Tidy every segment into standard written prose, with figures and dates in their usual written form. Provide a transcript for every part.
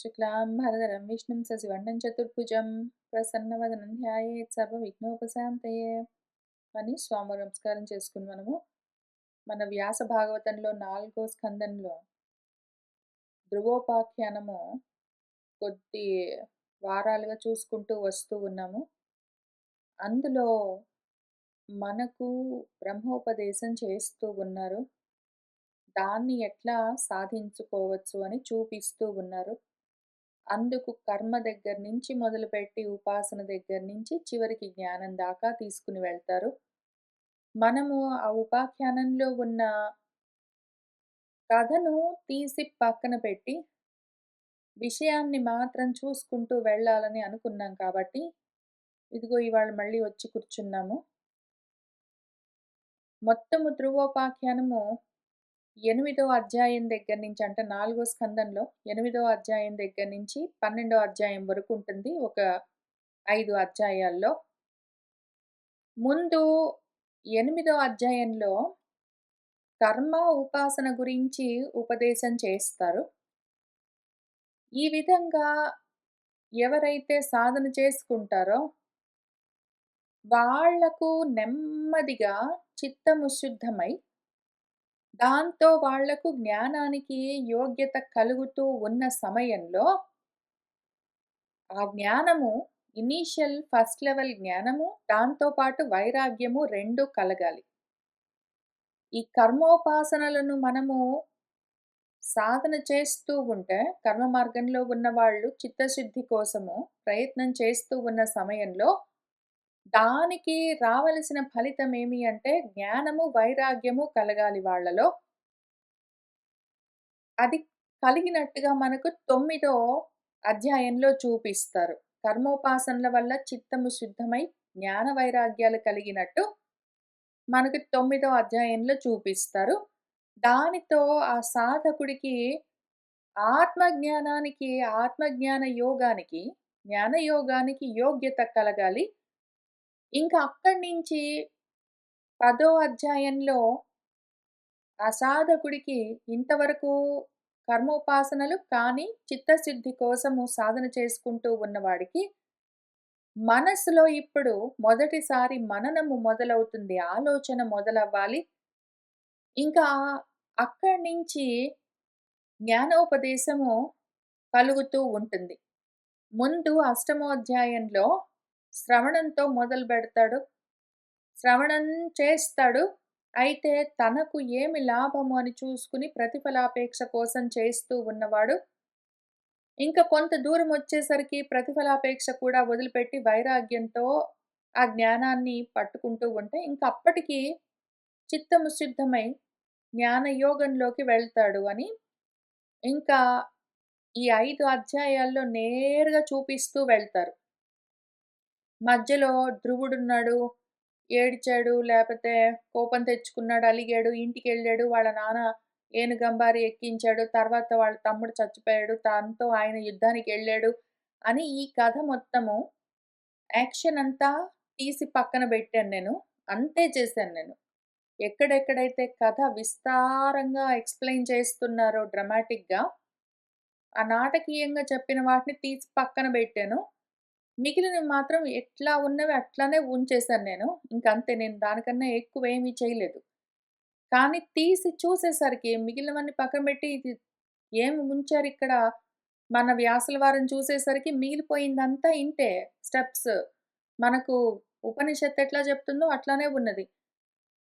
శుక్లాంబరధరం విష్ణుం శశివర్ణం చతుర్భుజం ప్రసన్నవదనం ధ్యాయేత్ సర్వవిఘ్నోపశాంతయే అని స్వామి నమస్కారం చేసుకుని మన వ్యాస భాగవతంలో 4వ స్కందంలో ధ్రువోపాఖ్యానము కొద్ది వారాలుగా చూసుకుంటూ వస్తూ ఉన్నాము. అందులో మనకు బ్రహ్మోపదేశం చేస్తూ ఉన్నారు. దాన్ని ఎట్లా సాధించుకోవచ్చు అని చూపిస్తూ ఉన్నారు. అందుకు కర్మ దగ్గర నుంచి మొదలుపెట్టి ఉపాసన దగ్గర నుంచి చివరికి జ్ఞానం దాకా తీసుకుని వెళ్తారు. మనము ఆ ఉపాఖ్యానంలో ఉన్న కథను తీసి పక్కన పెట్టి విషయాన్ని మాత్రం చూసుకుంటూ వెళ్ళాలని అనుకున్నాం కాబట్టి ఇదిగో ఇవాళ మళ్ళీ వచ్చి కూర్చున్నాము. మొత్తము ధ్రువోపాఖ్యానము 8వ అధ్యాయం దగ్గర నుంచి, అంటే 4వ స్కందంలో 8వ అధ్యాయం దగ్గర నుంచి 12వ అధ్యాయం వరకు ఉంటుంది. ఒక 5 అధ్యాయాల్లో. ముందు 8వ అధ్యాయంలో కర్మ ఉపాసన గురించి ఉపదేశం చేస్తారు. ఈ విధంగా ఎవరైతే సాధన చేసుకుంటారో వాళ్లకు నెమ్మదిగా చిత్తము శుద్ధమై దాంతో వాళ్లకు జ్ఞానానికి యోగ్యత కలుగుతూ ఉన్న సమయంలో ఆ జ్ఞానము ఇనీషియల్ ఫస్ట్ లెవెల్ జ్ఞానము దాంతో పాటు వైరాగ్యము రెండు కలగాలి. ఈ కర్మోపాసనలను మనము సాధన చేస్తూ ఉంటే కర్మ మార్గంలో ఉన్న వాళ్ళు చిత్తశుద్ధి కోసము ప్రయత్నం చేస్తూ ఉన్న సమయంలో దానికి రావలసిన ఫలితం ఏమి అంటే జ్ఞానము వైరాగ్యము కలగాలి వాళ్ళలో. అది కలిగినట్టుగా మనకు 9వ అధ్యాయంలో చూపిస్తారు. కర్మోపాసనల వల్ల చిత్తము శుద్ధమై జ్ఞాన వైరాగ్యాలు కలిగినట్టు మనకి 9వ అధ్యాయంలో చూపిస్తారు. దానితో ఆ సాధకుడికి ఆత్మజ్ఞానానికి, ఆత్మజ్ఞాన యోగానికి, జ్ఞానయోగానికి యోగ్యత కలగాలి. ఇంకా అక్కడి నుంచి 10వ అధ్యాయంలో ఆ సాధకుడికి ఇంతవరకు కర్మోపాసనలు కానీ చిత్తశుద్ధి కోసము సాధన చేసుకుంటూ ఉన్నవాడికి మనసులో ఇప్పుడు మొదటిసారి మననము మొదలవుతుంది, ఆలోచన మొదలవ్వాలి. ఇంకా అక్కడి నుంచి జ్ఞానోపదేశము కలుగుతూ ఉంటుంది. ముందు 8వ అధ్యాయంలో శ్రవణంతో మొదలు పెడతాడు. శ్రవణం చేస్తాడు. అయితే తనకు ఏమి లాభము అని చూసుకుని ప్రతిఫలాపేక్ష కోసం చేస్తూ ఉన్నవాడు ఇంకా కొంత దూరం వచ్చేసరికి ప్రతిఫలాపేక్ష కూడా వదిలిపెట్టి వైరాగ్యంతో ఆ జ్ఞానాన్ని పట్టుకుంటూ ఉంటే ఇంకా అప్పటికి చిత్తము శుద్ధమై జ్ఞానయోగంలోకి వెళ్తాడు అని ఇంకా ఈ 5 అధ్యాయాల్లో నేరుగా చూపిస్తూ వెళ్తారు. మధ్యలో ధ్రువుడున్నాడు, ఏడ్చాడు, లేకపోతే కోపం తెచ్చుకున్నాడు, అలిగాడు, ఇంటికెళ్ళాడు, వాళ్ళ నాన్న ఏనుగంబారి ఎక్కించాడు, తర్వాత వాళ్ళ తమ్ముడు చచ్చిపోయాడు, దాంతో ఆయన యుద్ధానికి వెళ్ళాడు అని ఈ కథ మొత్తము యాక్షన్ అంతా తీసి పక్కన పెట్టాను నేను. అంతే చేశాను నేను. ఎక్కడెక్కడైతే కథ విస్తారంగా ఎక్స్ప్లెయిన్ చేస్తున్నారో డ్రమాటిక్గా, ఆ నాటకీయంగా చెప్పిన వాటిని తీసి పక్కన పెట్టాను. మిగిలినవి మాత్రం ఎట్లా ఉన్నవి అట్లానే ఉంచేశాను నేను. ఇంకంతే, నేను దానికన్నా ఎక్కువ ఏమీ చేయలేదు. కానీ తీసి చూసేసరికి మిగిలినవన్నీ పక్కన పెట్టి ఇది ఏమి ఉంచారు ఇక్కడ మన వ్యాసుల వారిని చూసేసరికి మిగిలిపోయిందంతా ఇంతే స్టెప్స్. మనకు ఉపనిషత్తు ఎట్లా చెప్తుందో అట్లానే ఉన్నది.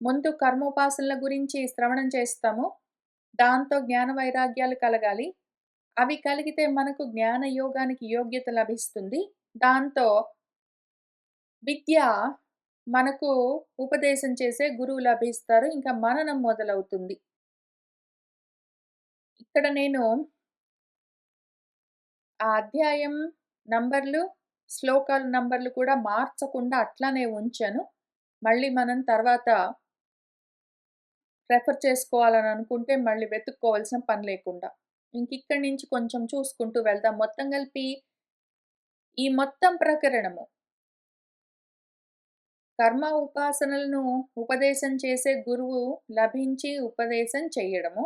ముందు కర్మోపాసనల గురించి శ్రవణం చేస్తాము. దాంతో జ్ఞాన వైరాగ్యాలు కలగాలి. అవి కలిగితే మనకు జ్ఞాన యోగానికి యోగ్యత లభిస్తుంది. దాంతో విద్య మనకు ఉపదేశం చేసే గురువు లభిస్తారు. ఇంకా మననం మొదలవుతుంది. ఇక్కడ నేను ఆ అధ్యాయం నంబర్లు, శ్లోకాల నంబర్లు కూడా మార్చకుండా అట్లానే ఉంచాను. మళ్ళీ మనం తర్వాత రెఫర్ చేసుకోవాలని అనుకుంటే మళ్ళీ వెతుక్కోవాల్సిన పని లేకుండా. ఇంకిక్కడి నుంచి కొంచెం చూసుకుంటూ వెళ్దాం. మొత్తం కలిపి ఈ మొత్తం ప్రకరణము కర్మ ఉపాసనలను ఉపదేశం చేసే గురువు లభించి ఉపదేశం చెయ్యడము,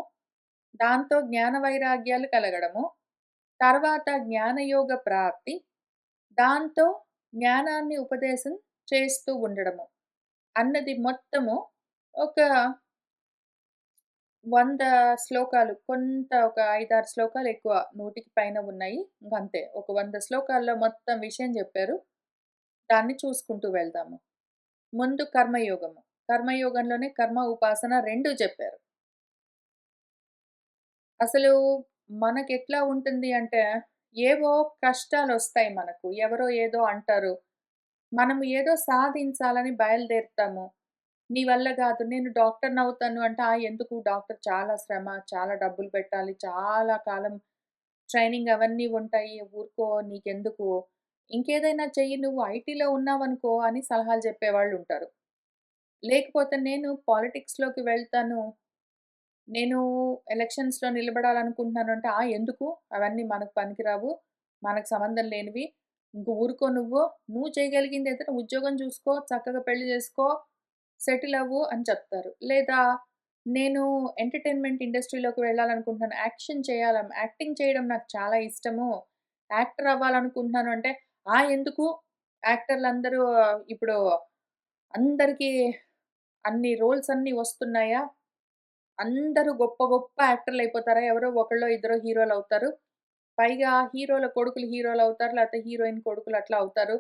దాంతో జ్ఞాన వైరాగ్యాలు కలగడము, తర్వాత జ్ఞానయోగ ప్రాప్తి. దాంతో జ్ఞానాన్ని ఉపదేశం చేస్తూ ఉండడము. అన్నది మొత్తము ఒక 100 శ్లోకాలు. ఒక 5, 6 శ్లోకాలు ఎక్కువ. 100కి పైన ఉన్నాయి. ఇంకంతే. ఒక 100 శ్లోకాల్లో మొత్తం విషయం జెప్పారు. దాన్ని చూసుకుంటూ వెళ్దాము. ముందు కర్మయోగము. కర్మయోగంలోనే కర్మ, ఉపాసన 2 చెప్పారు. అసలు మనకెట్లా ఉంటుంది అంటే, ఏవో కష్టాలొస్తాయి మనకు. ఎవరో ఏదో అంటారు. మనం ఏదో సాధించాలని బయలుదేరుతాము. నీ వల్ల గాదు. నేను డాక్టర్‌నవుతాను అంటే, ఎందుకు డాక్టర్ చాలా శ్రమ, చాలా డబ్బులు పెట్టాలి, చాలా కాలం ట్రైనింగ్ అవన్నీ ఉంటాయి. ఊరుకో నీకెందుకు? ఇంకేదైనా చెయ్యి నువ్వు ఐటీలో ఉన్నావనుకో అని సలహాలు చెప్పేవాళ్ళుంటారు. లేకపోతే నేను పాలిటిక్స్‌లోకి వెళ్తాను. నేను ఎలక్షన్స్‌లో నిలబడాలనుకుంటున్నాను అంటే, ఎందుకు? అవన్నీ మనకు పనికిరావు. మనకు సంబంధం లేనివి. ఇంక ఊరుకో నువ్వు. నువ్వు చేయగలిగిందేదైనా ఉద్యోగం చూసుకో, చక్కగా పెళ్లి చేసుకో, సెటిల్ అవ్వు అని చెప్తారు. లేదా నేను ఎంటర్‌టైన్‌మెంట్ ఇండస్ట్రీలోకి వెళ్ళాలనుకుంటున్నాను. యాక్టింగ్ చేయడం నాకు చాలా ఇష్టము. యాక్టర్ అవ్వాలనుకుంటున్నాను అంటే, ఎందుకు? యాక్టర్‌లందరూ ఇప్పుడు అందరికీ అన్ని రోల్స్ అన్నీ వస్తున్నాయా? అందరూ గొప్ప గొప్ప యాక్టర్‌లయిపోతారా? ఎవరో ఒకళ్ళో, ఇద్దరో హీరోలవుతారు. పైగా హీరోల కొడుకులు హీరోలవుతారు. లేతే హీరోయిన్ కొడుకులు అట్లా అవుతారు.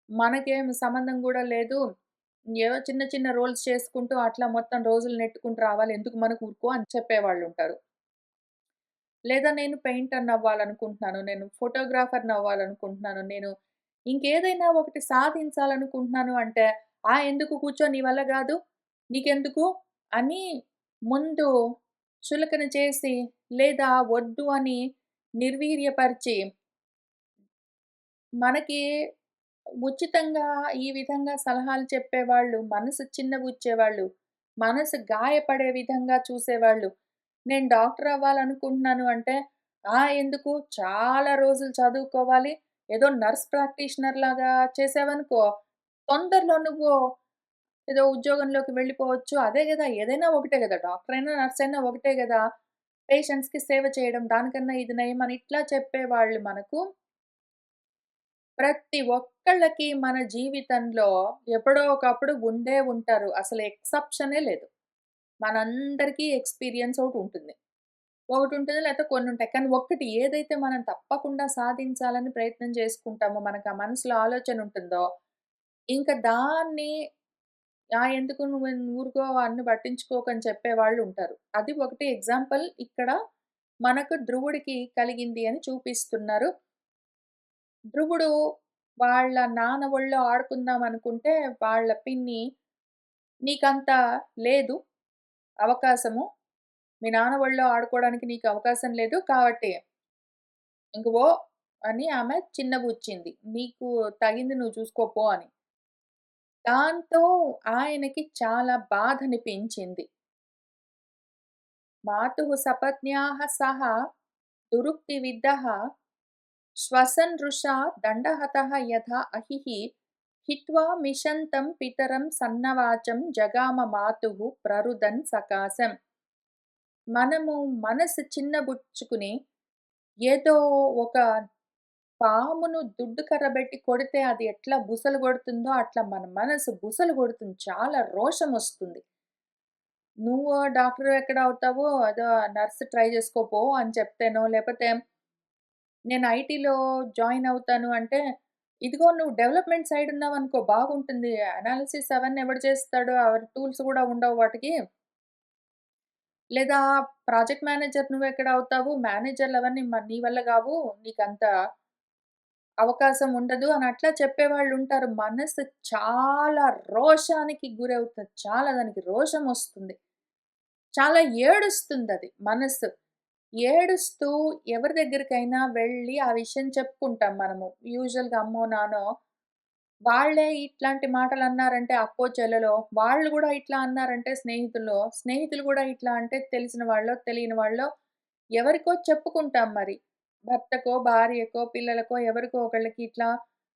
మనకేం సంబంధం గూడా లేదు. ఏవో చిన్న చిన్న రోల్స్ చేసుకుంటూ అట్లా మొత్తం రోజులు నెట్టుకుంటూ రావాలి. ఎందుకు మనకు ఊరుకో అని చెప్పేవాళ్ళుంటారు. లేదా నేను పెయింటర్‌నవ్వాలనుకుంటున్నాను. నేను ఫోటోగ్రాఫర్‌నవ్వాలనుకుంటున్నాను. నేను ఇంకేదైనా ఒకటి సాధించాలనుకుంటున్నాను అంటే, ఎందుకు కూర్చో నీ వల్ల గాదు. నీకెందుకు అని ముందు చులకన చేసి, లేదా వద్దు అని నిర్వీర్యపరిచి, మనకి ఉచితంగా ఈ విధంగా సలహాలు చెప్పేవాళ్ళు, మనసు చిన్నబుచ్చేవాళ్ళు, మనసు గాయపడే విధంగా చూసేవాళ్ళు. నేను డాక్టర్ అవ్వాలనుకుంటున్నాను అంటే, ఎందుకు చాలా రోజులు చదువుకోవాలి. ఏదో నర్స్ ప్రాక్టీషనర్ లాగా చేసావనుకో, తొందరలో నువ్వు ఏదో ఉద్యోగంలోకి వెళ్ళిపోవచ్చు. అదే గదా! ఏదైనా ఒకటే గదా! డాక్టర్ అయినా, నర్స్ అయినా ఒకటే గదా! పేషెంట్స్‌కి సేవ చేయడం దానికన్నా ఇది నయం అని ఇట్లా చెప్పేవాళ్ళు మనకు ప్రతి ఒక్కళ్ళకి మన జీవితంలో ఎప్పుడో ఒకప్పుడు ఉండే ఉంటారు. అసలు ఎక్సెప్షనే లేదు. మనందరికీ ఎక్స్‌పీరియన్స్ ఒకటుంటుంది. ఒకటుంటది లేకపోతే కొన్నుంటాయి. కానీ ఒక్కటి ఏదైతే మనం తప్పకుండా సాధించాలని ప్రయత్నం చేసుకుంటామో, మనకు ఆ మనసులో ఆలోచన ఉంటుందో, ఇంక దాన్ని ఎందుకు నువ్వు ఊరుకో అన్ని పట్టించుకోకు అని చెప్పేవాళ్ళుంటారు. అది ఒకటి ఎగ్జాంపుల్ ఇక్కడ మనకు ధ్రువుడికి కలిగింది అని చూపిస్తున్నారు. ధ్రువుడు వాళ్ళ నాన్న ఒళ్ళో ఆడుకుందాం అనుకుంటే, వాళ్ళ పిన్ని "నీకంత లేదు అవకాశము. మీ నాన్న ఒళ్ళో ఆడుకోవడానికి నీకు అవకాశం లేదు. కాబట్టి ఇంక పో" అని ఆమె చిన్నబుచ్చింది. "నీకు తగింది నువ్వు చూసుకో పో" అని. దాంతో ఆయనకి చాలా బాధనిపించింది. మాతుః సపత్న్యాః సహ దురుక్తివిద్ధః శ్వసనృషా దండహతః యథా అహిః హిత్వా మిషంతం పితరం సన్నవాచం జగామ మాతుః ప్రరుదన్ సకాశం. మనము మనసు చిన్నబుచ్చుకుని ఏదో ఒక పామును దుడ్డు కర్ర బెట్టి కొడితే అది ఎట్లా బుసలు కొడుతుందో అట్లా మన మనసు బుసలు కొడుతుంది. చాలా రోషమొస్తుంది. నువ్వు డాక్టర్ ఎక్కడ అవుతావో అదో నర్స్ ట్రై చేసుకో పో అని చెప్తేనో, లేపోతే నేను ఐటీలో జాయిన్ అవుతాను అంటే, ఇదిగో నువ్వు డెవలప్‌మెంట్ సైడ్ ఉన్నావనుకో బాగుంటుంది. అనాలిసిస్ అవన్నీ ఎవడు చేస్తాడు? టూల్స్ గూడా ఉండవు వాటికి. లేదా ప్రాజెక్ట్ మేనేజర్ నువ్వెక్కడ అవుతావు? మేనేజర్‌లు అవన్నీ నీ వల్ల గావు. నీకంత అవకాశం ఉండదు అని అట్లా చెప్పేవాళ్ళుంటారు. మనసు చాలా రోషానికి గురవుతది. చాలా దానికి రోషమొస్తుంది. చాలా ఏడుస్తుందది మనసు. ఏడుస్తూ ఎవరి దగ్గరికైనా వెళ్ళి ఆ విషయం చెప్పుకుంటాం మనము. యూజువల్‌గా అమ్మో, నాన్నో వాళ్ళే ఇట్లాంటి మాటలన్నారంటే అక్కో, చెల్లెలో, వాళ్ళు గూడా ఇట్లా అన్నారంటే స్నేహితులో, స్నేహితులు గూడా ఇట్లా అంటే తెలిసిన వాళ్ళో, తెలియని వాళ్ళో ఎవరికో చెప్పుకుంటాం మరి. భర్తకో, భార్యకో, పిల్లలకో ఎవరికో ఒకళ్ళకి ఇట్లా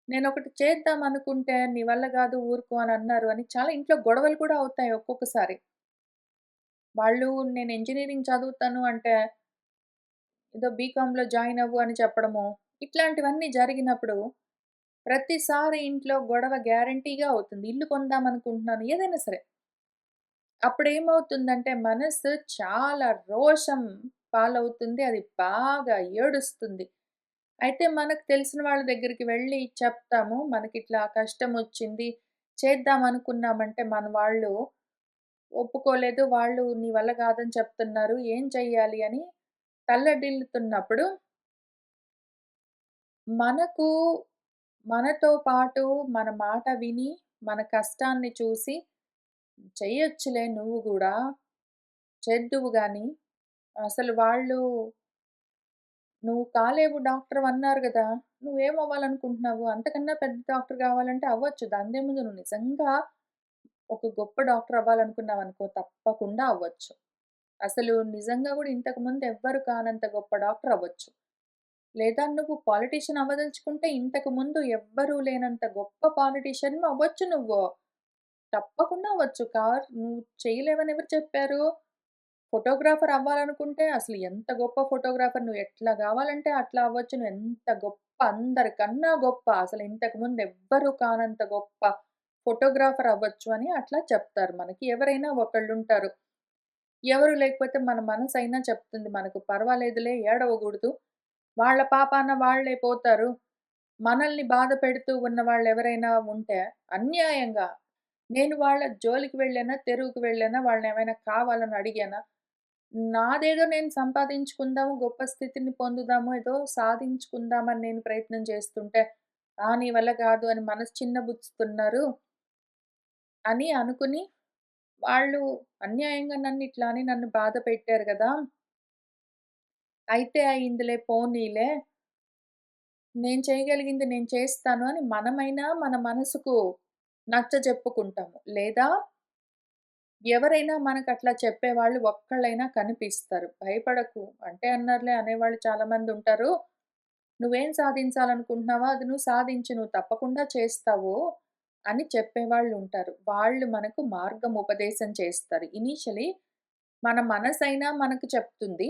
నేనొకటి చేద్దాం అనుకుంటే నీ వల్ల గాదు ఊరుకో అని అన్నారు అని చాలా ఇంట్లో గొడవలు కూడా అవుతాయి ఒక్కొక్కసారి. వాళ్ళు నేను ఇంజినీరింగ్ చదువుతాను అంటే ఏదో బీకామ్‌లో జాయిన్ అవ్వు అని చెప్పడమో, ఇట్లాంటివన్నీ జరిగినప్పుడు ప్రతిసారి ఇంట్లో గొడవ గ్యారంటీగా అవుతుంది. ఇల్లు కొందామనుకుంటున్నాను ఏదైనా సరే. అప్పుడేమవుతుందంటే మనసు చాలా రోషం పాలవుతుంది. అది బాగా ఏడుస్తుంది. అయితే మనకు తెలిసిన వాళ్ళ దగ్గరికి వెళ్ళి చెప్తాము. మనకిట్లా కష్టమొచ్చింది. చేద్దామనుకున్నామంటే మన వాళ్ళు ఒప్పుకోలేదు. వాళ్ళు నీ వల్ల కాదని చెప్తున్నారు. ఏం చెయ్యాలి అని తల్లడిల్లుతున్నప్పుడు మనకు మనతో పాటు మన మాట విని, మన కష్టాన్ని చూసి చెయ్యొచ్చులే నువ్వు గూడా, చేద్దువు గాని, అసలు వాళ్ళు "నువ్వు కాలేవు డాక్టరవన్నారు గదా! నువ్వేమవ్వాలనుకుంటున్నావు? అంతకన్నా పెద్ద డాక్టర్ గావాలంటే అవ్వచ్చు. దానిదేముంది నువ్వు నిజంగా ఒక గొప్ప డాక్టర్ అవ్వాలనుకున్నావనుకో తప్పకుండా అవ్వచ్చు. అసలు నిజంగా గూడా ఇంతకు ముందు ఎవ్వరు కానంత గొప్ప డాక్టర్ అవ్వచ్చు. లేదా నువ్వు పాలిటీషియన్ అవ్వదలుచుకుంటే ఇంతకు ముందు ఎవ్వరూ లేనంత గొప్ప పాలిటీషియన్ అవ్వచ్చు నువ్వు. తప్పకుండా అవ్వచ్చు. నువ్వు చేయలేవని ఎవరు చెప్పారు? ఫోటోగ్రాఫర్ అవ్వాలనుకుంటే అసలు ఎంత గొప్ప ఫోటోగ్రాఫర్ నువ్వు ఎట్లా గావాలంటే అట్లా అవ్వచ్చు. నువ్వు ఎంత గొప్ప అందరికన్నా గొప్ప అసలు ఇంతకు ముందు ఎవ్వరు కానంత గొప్ప ఫోటోగ్రాఫర్ అవ్వచ్చు అని అట్లా చెప్తారు మనకి. ఎవరైనా ఒకళ్ళుంటారు. ఎవరు లేకపోతే మన మనసైనా చెప్తుంది మనకు పర్వాలేదులే ఏడవగూడదు. వాళ్ళ పాపాన వాళ్ళే పోతారు. మనల్ని బాధ పెడుతూ ఉన్న వాళ్ళెవరైనా ఉంటే అన్యాయంగా నేను వాళ్ళ జోలికి వెళ్ళానా, తెరువుకి వెళ్ళానా, వాళ్ళనేమైనా కావాలని అడిగానా? నాదేదో నేను సంపాదించుకుందాము, గొప్ప స్థితిని పొందుదాము, ఏదో సాధించుకుందామని నేను ప్రయత్నం చేస్తుంటే, నీ వల్ల కాదు అని మనసు చిన్నబుచ్చుతున్నారు అని అనుకుని, వాళ్ళు అన్యాయంగా నన్నిట్లా అని నన్ను బాధ పెట్టారు గదా! అయితే అయిందిలే పోనీలే. నేను చేయగలిగింది నేను చేస్తాను అని మనమైనా మన మనసుకు నచ్చజెప్పుకుంటాము. లేదా ఎవరైనా మనకట్లా చెప్పేవాళ్ళు ఒక్కళ్ళైనా కనిపిస్తారు. భయపడకు అంటే అన్నారులే అనేవాళ్ళు చాలామందుంటారు. నువ్వేం సాధించాలనుకుంటున్నావో అది నువ్వు సాధించు. నువ్వు తప్పకుండా చేస్తావు అని చెప్పేవాళ్ళుంటారు. వాళ్ళు మనకు మార్గం ఉపదేశం చేస్తారు. ఇనీషియలీ మన మనసైనా మనకు చెప్తుంది.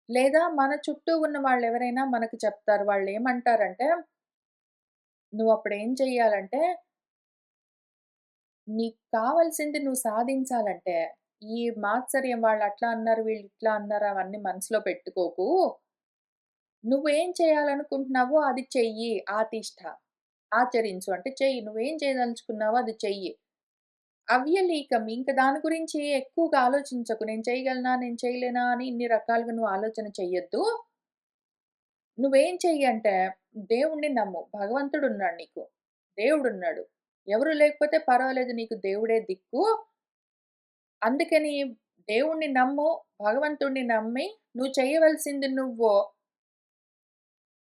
లేదా మన చుట్టూ ఉన్న వాళ్ళెవరైనా మనకు చెప్తారు. వాళ్ళేమంటారంటే, నువ్వప్పుడేం చెయ్యాలంటే, నీకు కావాల్సింది నువ్వు సాధించాలంటే, ఈ మాత్సర్యం వాళ్ళట్లా అన్నారు, వీళ్ళిట్లా అన్నారు అవన్నీ మనసులో పెట్టుకోకు. నువ్వేం చేయాలనుకుంటున్నావో అది చెయ్యి. ఆతిష్ఠ. ఆచరించు. అంటే చెయ్యి. నువ్వేం చేయదలుచుకున్నావో అది చెయ్యి. అవ్యలీకం. ఇంక దాని గురించి ఎక్కువగా ఆలోచించకు. నేను చేయగలనా? నేను చేయలేనా? అని ఇన్ని రకాలుగా నువ్వు ఆలోచన చెయ్యొద్దు. నువ్వేం చెయ్యంటే, దేవుడిని నమ్ము. భగవంతుడున్నాడు నీకు. దేవుడున్నాడు. ఎవరు లేకపోతే పర్వాలేదు నీకు దేవుడే దిక్కు. అందుకని దేవుడిని నమ్ము. భగవంతుడిని నమ్మి నువ్వు చేయవలసింది నువ్వు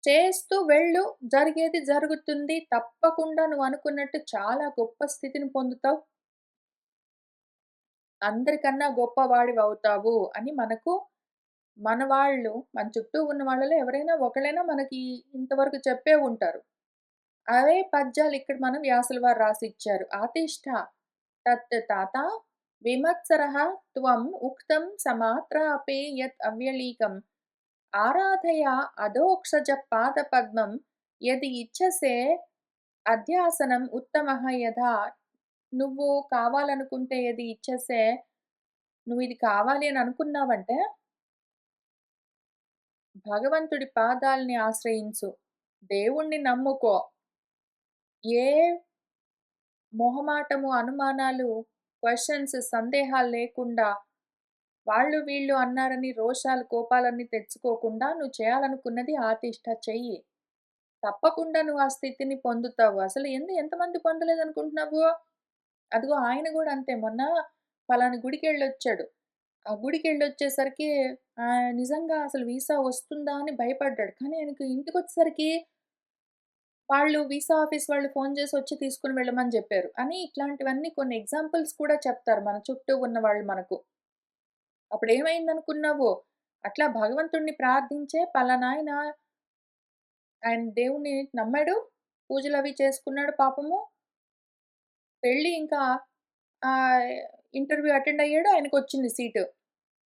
చేస్తూ వెళ్ళు. జరిగేది జరుగుతుంది. తప్పకుండా నువ్వనుకున్నట్టు చాలా గొప్ప స్థితిని పొందుతావు. అందరికన్నా గొప్పవాడివవుతావు అని మనకు మన వాళ్ళు, మన చుట్టూ ఉన్న వాళ్ళలో ఎవరైనా ఒకళ్ళైనా మనకి ఇంతవరకు చెప్పే ఉంటారు. అవే పద్యాలు ఇక్కడ మనం వ్యాసుల వారు రాసిచ్చారు. "ఆతిష్ఠ తత్ తాత విమత్సరః త్వం ఉక్తం సమాత్రాపే యత్ అవ్యలీకం ఆరాధయ అధోక్షజ పాదపద్మం యది ఇచ్ఛసే అధ్యాసనం ఉత్తమః యథా" నువ్వు కావాలనుకుంటే ఏది ఇచ్ఛసే నువ్విది కావాలి అని అనుకున్నావంటే భగవంతుడి పాదాల్ని ఆశ్రయించు. దేవుణ్ణి నమ్ముకో. ఏ మొహమాటము, అనుమానాలు, క్వెషన్స్, సందేహాలు లేకుండా వాళ్ళు వీళ్ళు అన్నారని రోషాలు, కోపాలన్నీ తెచ్చుకోకుండా నువ్వు చేయాలనుకున్నది ఆతిష్ట చెయ్యి. తప్పకుండా నువ్వు ఆ స్థితిని పొందుతావు. అసలు ఎంతమంది పొందలేదనుకుంటున్నావు? అదిగో ఆయన గూడా అంతే. మొన్న పలానా గుడికెళ్ళొచ్చాడు. ఆ గుడికెళ్ళొచ్చేసరికి నిజంగా అసలు వీసా వస్తుందా అని భయపడ్డాడు. కానీ ఆయనకి ఇంటికొచ్చేసరికి వాళ్ళు వీసా ఆఫీస్ వాళ్ళు ఫోను చేసి వచ్చి తీసుకొని వెళ్ళమని జెప్పారు. అని ఇట్లాంటివన్నీ కొన్ని ఎగ్జాంపుల్స్ కూడా చెప్తారు మన చుట్టూ ఉన్నవాళ్ళు మనకు. అప్పుడేమైందనుకున్నావు? అట్లా భగవంతుడిని ప్రార్థించే పలానాయన ఆయన దేవుడిని నమ్మాడు. పూజలవి చేసుకున్నాడు పాపము. వెళ్ళి ఇంకా ఆహ్, ఇంటర్వ్యూ అటెండ్ అయ్యాడు. ఆయనకొచ్చింది సీటు.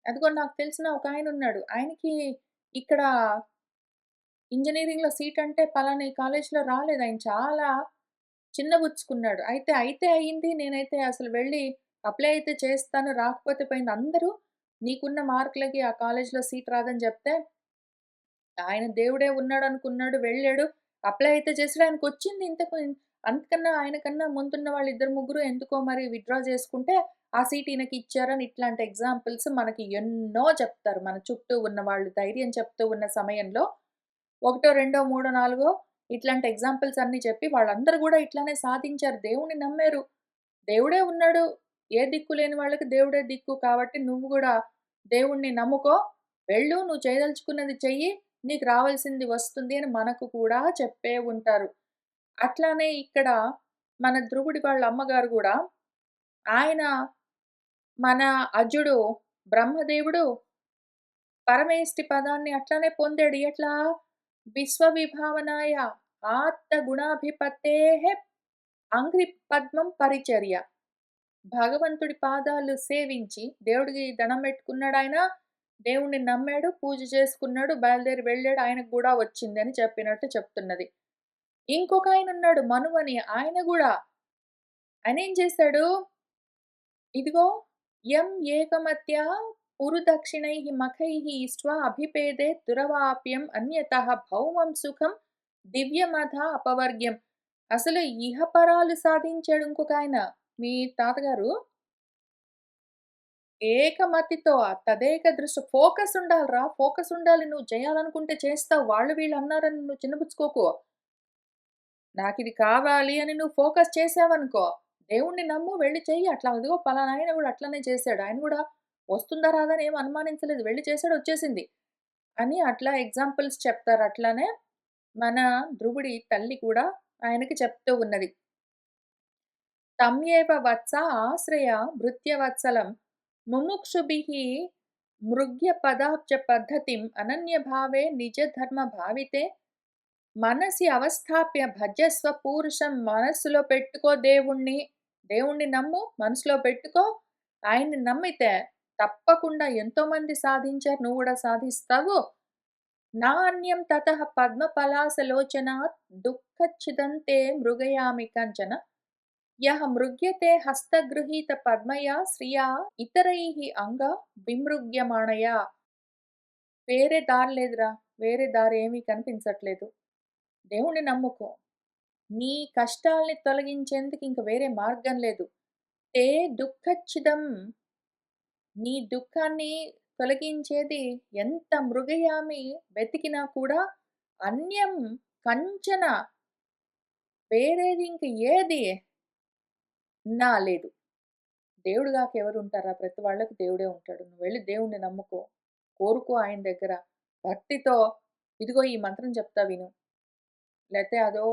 అదిగో నాకు తెలిసిన ఒకాయనున్నాడు. ఆయనకి ఇక్కడ ఇంజినీరింగ్‌లో సీట్ అంటే పలానా ఈ కాలేజ్‌లో రాలేదు. ఆయన చాలా చిన్నబుచ్చుకున్నాడు. అయితే అయింది. నేనైతే అసలు వెళ్ళి అప్లై అయితే చేస్తాను. రాకపోతే పోయింది. అందరూ నీకున్న మార్కులకి ఆ కాలేజ్‌లో సీట్ రాదని చెప్తే, ఆయన దేవుడే ఉన్నాడనుకున్నాడు. వెళ్ళాడు. అప్లై అయితే చేసాడు. ఆయనకొచ్చింది. అంతకన్నా ఆయనకన్నా ముందున్న వాళ్ళిద్దరు, ముగ్గురు ఎందుకో మరి విత్‌డ్రా చేసుకుంటే, ఆ సీట్ ఈయనకిచ్చారని ఇట్లాంటి ఎగ్జాంపుల్స్ మనకి ఎన్నో చెప్తారు. మన చుట్టూ ఉన్న వాళ్ళు ధైర్యం చెప్తూ ఉన్న సమయంలో ఒకటో, రెండో, మూడో, నాలుగో ఇట్లాంటి ఎగ్జాంపుల్స్ అన్నీ చెప్పి వాళ్ళందరూ గూడా ఇట్లానే సాధించారు. దేవుడిని నమ్మారు. దేవుడే ఉన్నాడు. ఏ దిక్కు లేని వాళ్ళకి దేవుడే దిక్కు కాబట్టి నువ్వు గూడా దేవుడిని నమ్ముకో. వెళ్ళు నువ్వు చేయదలుచుకున్నది చెయ్యి. నీకు రావాల్సింది వస్తుంది అని మనకు కూడా చెప్పే ఉంటారు. అట్లానే ఇక్కడ మన ధ్రువుడి వాళ్ళ అమ్మగారు గూడా ఆయన మన అజుడు బ్రహ్మదేవుడు పరమేష్టి పదాన్ని అట్లనే పొందాడు. ఎట్లా? విశ్వవిభావనాయ ఆత్త గుణాభిపత్తేః అంఘ్రి పద్మం పరిచర్య. భగవంతుడి పాదాలు సేవించి దేవుడికి దండం పెట్టుకున్నాడాయన. దేవుడిని నమ్మాడు, పూజ చేసుకున్నాడు, బయలుదేరి వెళ్ళాడు. ఆయనకు గూడా వచ్చిందని చెప్పినట్టు చెప్తున్నది. ఇంకొకాయనున్నాడు మనువు అని. ఆయన గూడా ఆయనేం చేశాడు? ఇదిగో యం ఏకమత్యా పురుదక్షిణైః మఖైః ఇష్ట్వా అభిపేదే దురవాప్యం అన్యతః భౌమం సుఖం దివ్యమథ అపవర్గ్యం. అసలు ఇహపరాలు సాధించాడు ఇంకొకాయన. మీ తాతగారు ఏకమతితో తదేక దృష్టి ఫోకస్ ఉండాలిరా! ఫోకస్ ఉండాలి. నువ్వు చేయాలనుకుంటే చేస్తావు. వాళ్ళు వీళ్ళు అన్నారని నువ్వు చిన్నబుచ్చుకోకు. నాకిది కావాలి అని నువ్వు ఫోకస్ చేశావనుకో, దేవుడిని నమ్ము వెళ్లి చెయ్యి. అట్లా అదిగో పలానా ఆయన గూడా అట్లనే చేశాడు. ఆయన గూడా వస్తుందా రాదా అని ఏమి అనుమానించలేదు. వెళ్లి చేసాడు వచ్చేసింది. అని అట్లా ఎగ్జాంపుల్స్ చెప్తారు. అట్లానే మన ధ్రువుడి తల్లి కూడా ఆయనకి చెప్తూ ఉన్నది. తమ్యేవ వత్స ఆశ్రయ భృత్యవత్సలం ముముక్షుభిః మృగ్య పదాబ్జ పద్ధతిం అనన్యభావే నిజ ధర్మ భావితే మనసి అవస్థాప్య భజస్వ పూరుషం. మనస్సులో పెట్టుకో దేవుణ్ణి. దేవుణ్ణి నమ్ము. మనసులో పెట్టుకో. ఆయన్ని నమ్మితే తప్పకుండా ఎంతోమంది సాధించారు. నువ్వు గూడా సాధిస్తావు. నాన్యం తతః పద్మపలాసలోచనాత్ దుఃఖచ్ఛిదంతే మృగయామి కంచన. యః మృగ్యతే హస్తగృహీత పద్మయా శ్రియా ఇతరైః అంగ విమృగ్యమాణయా. వేరే దారి లేదురా. వేరే దారేమీ కనిపించట్లేదు. దేవుణ్ణి నమ్ముకో. నీ కష్టాల్ని తొలగించేందుకు ఇంక వేరే మార్గం లేదు. తే దుఃఖచ్చిదం. నీ దుఃఖాన్ని తొలగించేది ఎంత మృగయామి వెతికినా కూడా అన్యం కంచన వేరేది ఇంక ఏది నా లేదు. దేవుడు గాక ఎవరుంటారా? ప్రతి వాళ్ళకి దేవుడే ఉంటాడు. నువ్వు వెళ్లి దేవుడిని నమ్ముకో. కోరుకో ఆయన దగ్గర. భక్తితో ఇదిగో ఈ మంత్రం చెప్తా విను. లేతే అదో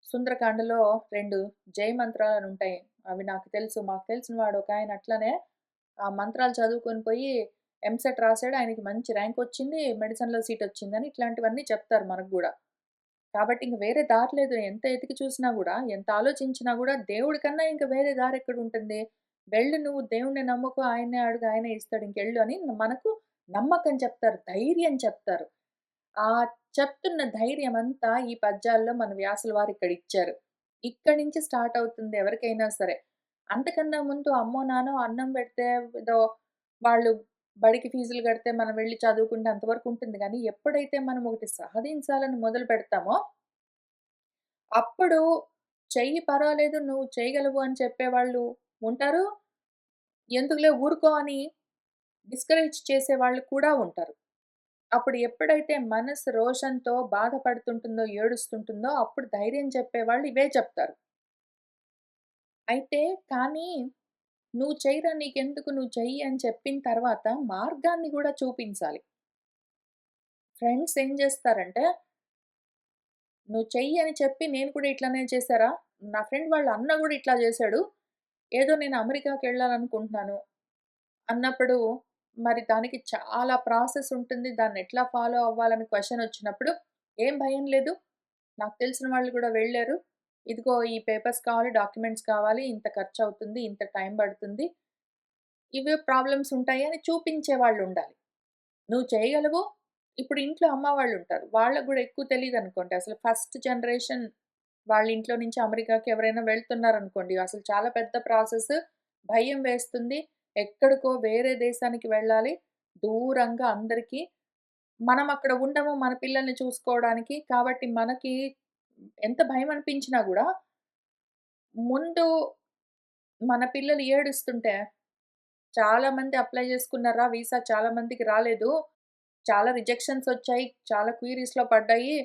సుందరకాండలో 2 జై మంత్రాలనుంటాయి. అవి నాకు తెలుసు. మాకు తెలిసిన వాడు ఒకాయన అట్లనే ఆ మంత్రాలు చదువుకొని పోయి ఎంసెట్ రాసాడు. ఆయనకి మంచి ర్యాంకొచ్చింది. మెడిసిన్‌లో సీటొచ్చిందని ఇట్లాంటివన్నీ చెప్తారు మనకు గూడా. కాబట్టి ఇంక వేరే దారి లేదు. ఎంత ఎతికి చూసినా గూడా, ఎంత ఆలోచించినా గూడా దేవుడి కన్నా ఇంక వేరే దారెక్కడుంటుంది? వెళ్ళు నువ్వు దేవుడిని నమ్ముకో. ఆయన్నే అడుగు ఆయనే ఇస్తాడు ఇంకెళ్ళు అని మనకు నమ్మకం చెప్తారు. ధైర్యం చెప్తారు. ఆ చెప్తున్న ధైర్యమంతా ఈ పద్యాల్లో మన వ్యాసుల వారు ఇక్కడిచ్చారు. ఇక్కడి నుంచి స్టార్ట్ అవుతుంది ఎవరికైనా సరే. అంతకన్నా ముందు అమ్మో, నాన్నో అన్నం పెడితే ఏదో వాళ్ళు బడికి ఫీజులు కడితే మనం వెళ్లి చదువుకుంటే అంతవరకు ఉంటుంది గానీ, ఎప్పుడైతే మనం ఒకటి సాధించాలని మొదలు పెడతామో, అప్పుడు చెయ్యి పర్వాలేదు నువ్వు చేయగలవు అని చెప్పేవాళ్ళు ఉంటారు. ఎందుకులే ఊరుకో అని డిస్కరేజ్ చేసేవాళ్ళు కూడా ఉంటారు. అప్పుడు ఎప్పుడైతే మనసు రోషంతో బాధపడుతుంటుందో, ఏడుస్తుంటుందో అప్పుడు ధైర్యం చెప్పేవాళ్ళు ఇవే చెప్తారు. అయితే కానీ నువ్వు చెయ్యిరా నీకెందుకు నువ్వు చెయ్యి అని చెప్పిన తర్వాత మార్గాన్ని గూడా చూపించాలి. ఫ్రెండ్స్ ఏం జేస్తారంటే, నువ్వు చెయ్యి అని చెప్పి నేను కూడా ఇట్లనే చేశారా? నా ఫ్రెండ్ వాళ్ళ అన్న గూడా ఇట్లా జేశాడు. ఏదో నేను అమెరికాకెళ్ళాలనుకుంటున్నాను అన్నప్పుడు మరి దానికి చాలా ప్రాసెస్ ఉంటుంది. దాన్నెట్లా ఫాలో అవ్వాలని క్వెషనొచ్చినప్పుడు, "ఏం భయం లేదు. నాకు తెలిసిన వాళ్ళు గూడా వెళ్లారు. ఇదిగో ఈ పేపర్స్ కావాలి, డాక్యుమెంట్స్ కావాలి, ఇంత ఖర్చవుతుంది, ఇంత టైం పడుతుంది. ఇవే ప్రాబ్లమ్స్ ఉంటాయి" అని చూపించే వాళ్ళుండాలి. "నువ్వు చేయగలవు. ఇప్పుడు ఇంట్లో అమ్మ వాళ్ళుంటారు. వాళ్ళకి గూడా ఎక్కువ తెలీదనుకోండి. అసలు ఫస్ట్ జనరేషన్ వాళ్ళ ఇంట్లో నుంచి అమెరికాకి ఎవరైనా వెళ్తున్నారనుకోండి. అసలు చాలా పెద్ద ప్రాసెస్. భయం వేస్తుంది. ఎక్కడికో వేరే దేశానికి వెళ్ళాలి. దూరంగా అందరికీ. మనం అక్కడ ఉండము మన పిల్లల్ని చూసుకోవడానికి. కాబట్టి మనకి ఎంత భయమనిపించినా గూడా ముందు మన పిల్లలు ఏడుస్తుంటే, చాలా మంది అప్లై చేసుకున్నారా వీసా చాలా మందికి రాలేదు. చాలా రిజెక్షన్స్ వచ్చాయి. చాలా క్వీరీస్‌లో పడ్డాయి.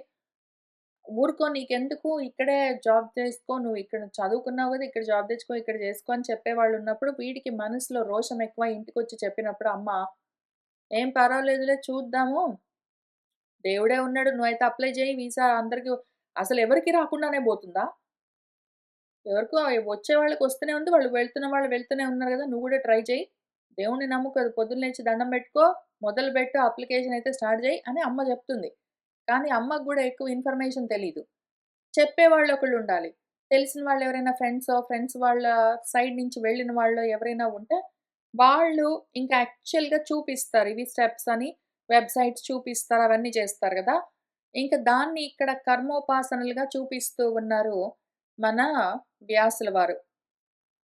ఊరుకో నీకెందుకు ఇక్కడే జాబ్ చేసుకో. నువ్వు ఇక్కడ చదువుకున్నావు గదా! ఇక్కడ జాబ్ తెచ్చుకో, ఇక్కడ చేసుకో అని చెప్పేవాళ్ళున్నప్పుడు వీడికి మనసులో రోషం ఎక్కువ ఇంటికొచ్చి చెప్పినప్పుడు అమ్మ, "ఏం పర్వాలేదులే చూద్దాము. దేవుడే ఉన్నాడు. నువ్వైతే అప్లై చేయి వీసా అందరికి అసలెవరికీ రాకుండానే పోతుందా? ఎవరికో వచ్చే వాళ్ళకి వస్తూనే ఉంది. వాళ్ళు వెళ్తున్న వాళ్ళు వెళ్తూనే ఉన్నారు గదా! నువ్వు గూడా ట్రై చెయి. దేవుడిని నమ్ముకో పొద్దున్న లేచి దండం పెట్టుకో. మొదలుపెట్టు అప్లికేషన్ అయితే స్టార్ట్ చెయి" అని అమ్మ చెప్తుంది. కానీ అమ్మకు గూడా ఎక్కువ ఇన్ఫర్మేషన్ తెలీదు. చెప్పేవాళ్ళు ఒకళ్ళుండాలి. తెలిసిన వాళ్ళెవరైనా ఫ్రెండ్స్ వాళ్ళ సైడ్ నుంచి వెళ్ళిన వాళ్ళో ఎవరైనా ఉంటే, వాళ్ళు ఇంకా యాక్చువల్‌గా చూపిస్తారు. ఇవి స్టెప్స్ అని వెబ్‌సైట్స్ చూపిస్తారు. అవన్నీ చేస్తారు గదా! ఇంక దాన్ని ఇక్కడ కర్మోపాసనలుగా చూపిస్తూ ఉన్నారు మన వ్యాసుల వారు.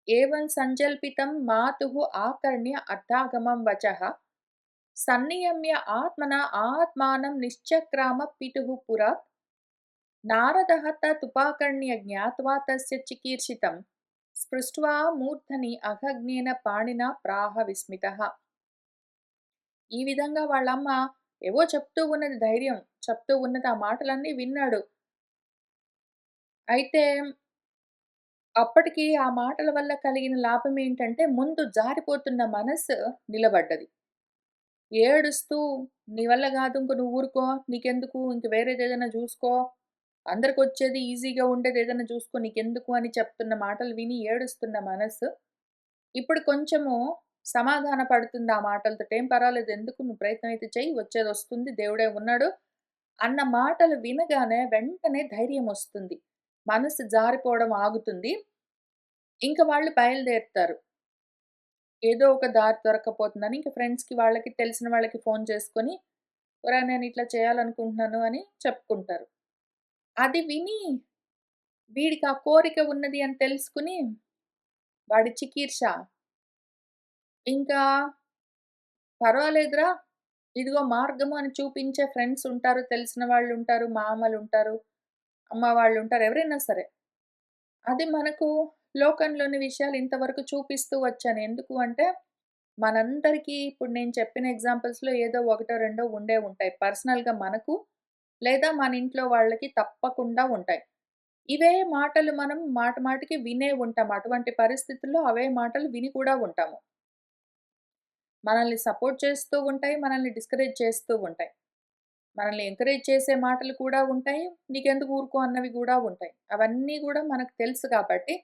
ఏవం సంజల్పితం మాతుః ఆకర్ణ్య అర్థాగమం వచః సన్నియమ్య ఆత్మన ఆత్మానం నిశ్చక్రామ పితుః పురాత్ నారదః తదుపాకర్ణ్య జ్ఞాత్వా తస్య చికీర్షితం స్పృష్ట్వా మూర్ధని అఘగ్నేన పాణినా ప్రాహ విస్మితః. ఈ విధంగా వాళ్ళమ్మ ఏవో చెప్తూ ఉన్నది ధైర్యం. చెప్తూ ఉన్నది ఆ మాటలన్నీ విన్నాడు. అయితే అప్పటికి ఆ మాటల వల్ల కలిగిన లాభమేంటంటే ముందు జారిపోతున్న మనసు నిలబడ్డది. ఏడుస్తూ "నీ వల్ల గాదు ఇంక నువ్వు ఊరుకో. నీకెందుకు ఇంక వేరేదేదైనా జూసుకో. అందరికొచ్చేది ఈజీగా ఉండేదేదైనా జూసుకో నీకెందుకు" అని చెప్తున్న మాటలు విని ఏడుస్తున్న మనసు ఇప్పుడు కొంచెము సమాధాన పడుతుంది ఆ మాటలతోటి. "ఏం పర్వాలేదు ఎందుకు నువ్వు ప్రయత్నం అయితే చెయ్యి. వచ్చేదొస్తుంది. దేవుడే ఉన్నాడు" అన్న మాటలు వినగానే వెంటనే ధైర్యమొస్తుంది. మనసు జారిపోవడం ఆగుతుంది. ఇంక వాళ్ళు బయలుదేరుతారు. ఏదో ఒక దారి దొరక్కపోతుందని ఇంక ఫ్రెండ్స్‌కి వాళ్ళకి తెలిసిన వాళ్ళకి ఫోను చేసుకొని, ఒరేయ్! నేనిట్లా చేయాలనుకుంటున్నాను అని చెప్పుకుంటారు. అది విని వీడికి ఆ కోరిక ఉన్నది అని తెలుసుకొని వాడి చికీర్ష ఇంకా పర్వాలేదురా! ఇదిగో మార్గము అని చూపించే ఫ్రెండ్స్ ఉంటారు, తెలిసిన వాళ్ళుంటారు, మామలుంటారు, అమ్మ వాళ్ళుంటారు ఎవరైనా సరే. అది మనకు లోకంలోని విషయాలు ఇంతవరకు చూపిస్తూ వచ్చాను. ఎందుకు అంటే, మనందరికీ ఇప్పుడు నేను చెప్పిన ఎగ్జాంపుల్స్‌లో ఏదో ఒకటో, రెండో ఉండే ఉంటాయి. పర్సనల్‌గా మనకు లేదా మన ఇంట్లో వాళ్ళకి తప్పకుండా ఉంటాయి. ఇవే మాటలు మనం మాట మాటికి వినే ఉంటాం. అటువంటి పరిస్థితుల్లో అవే మాటలు విని కూడా ఉంటాము. మనల్ని సపోర్ట్ చేస్తూ ఉంటాయి. మనల్ని డిస్కరేజ్ చేస్తూ ఉంటాయి. మనల్ని ఎంకరేజ్ చేసే మాటలు కూడా ఉంటాయి. నీకెందుకు ఊరుకో అన్నవి గూడా ఉంటాయి. అవన్నీ గూడా మనకు తెలుసు కాబట్టి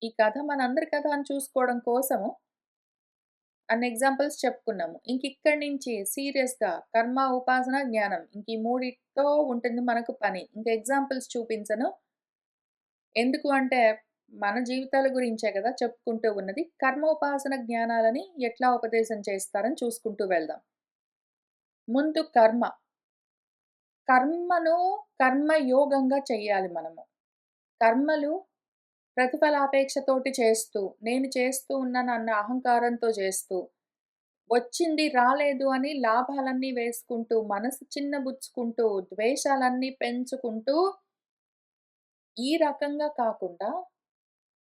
ఈ కథ మనందరి కథ అని చూసుకోవడం కోసము అన్ని ఎగ్జాంపుల్స్ చెప్పుకున్నాము. ఇంకిక్కడి నుంచి సీరియస్‌గా కర్మ, ఉపాసన, జ్ఞానం ఇంక ఈ మూడిటితో ఉంటుంది మనకు పని. ఇంక ఎగ్జాంపుల్స్ చూపించను. ఎందుకు అంటే మన జీవితాల గురించే గదా చెప్పుకుంటూ ఉన్నది. కర్మోపాసన జ్ఞానాలని ఎట్లా ఉపదేశం చేస్తారని చూసుకుంటూ వెళ్దాం. ముందు కర్మ. కర్మను కర్మయోగంగా చెయ్యాలి మనము. కర్మలు ప్రతిఫలాపేక్షతోటి చేస్తూ, నేను చేస్తూ ఉన్నానన్న అహంకారంతో చేస్తూ, వచ్చింది రాలేదు అని లాభాలన్నీ వేసుకుంటూ, మనసు చిన్నబుచ్చుకుంటూ, ద్వేషాలన్నీ పెంచుకుంటూ, ఈ రకంగా కాకుండా,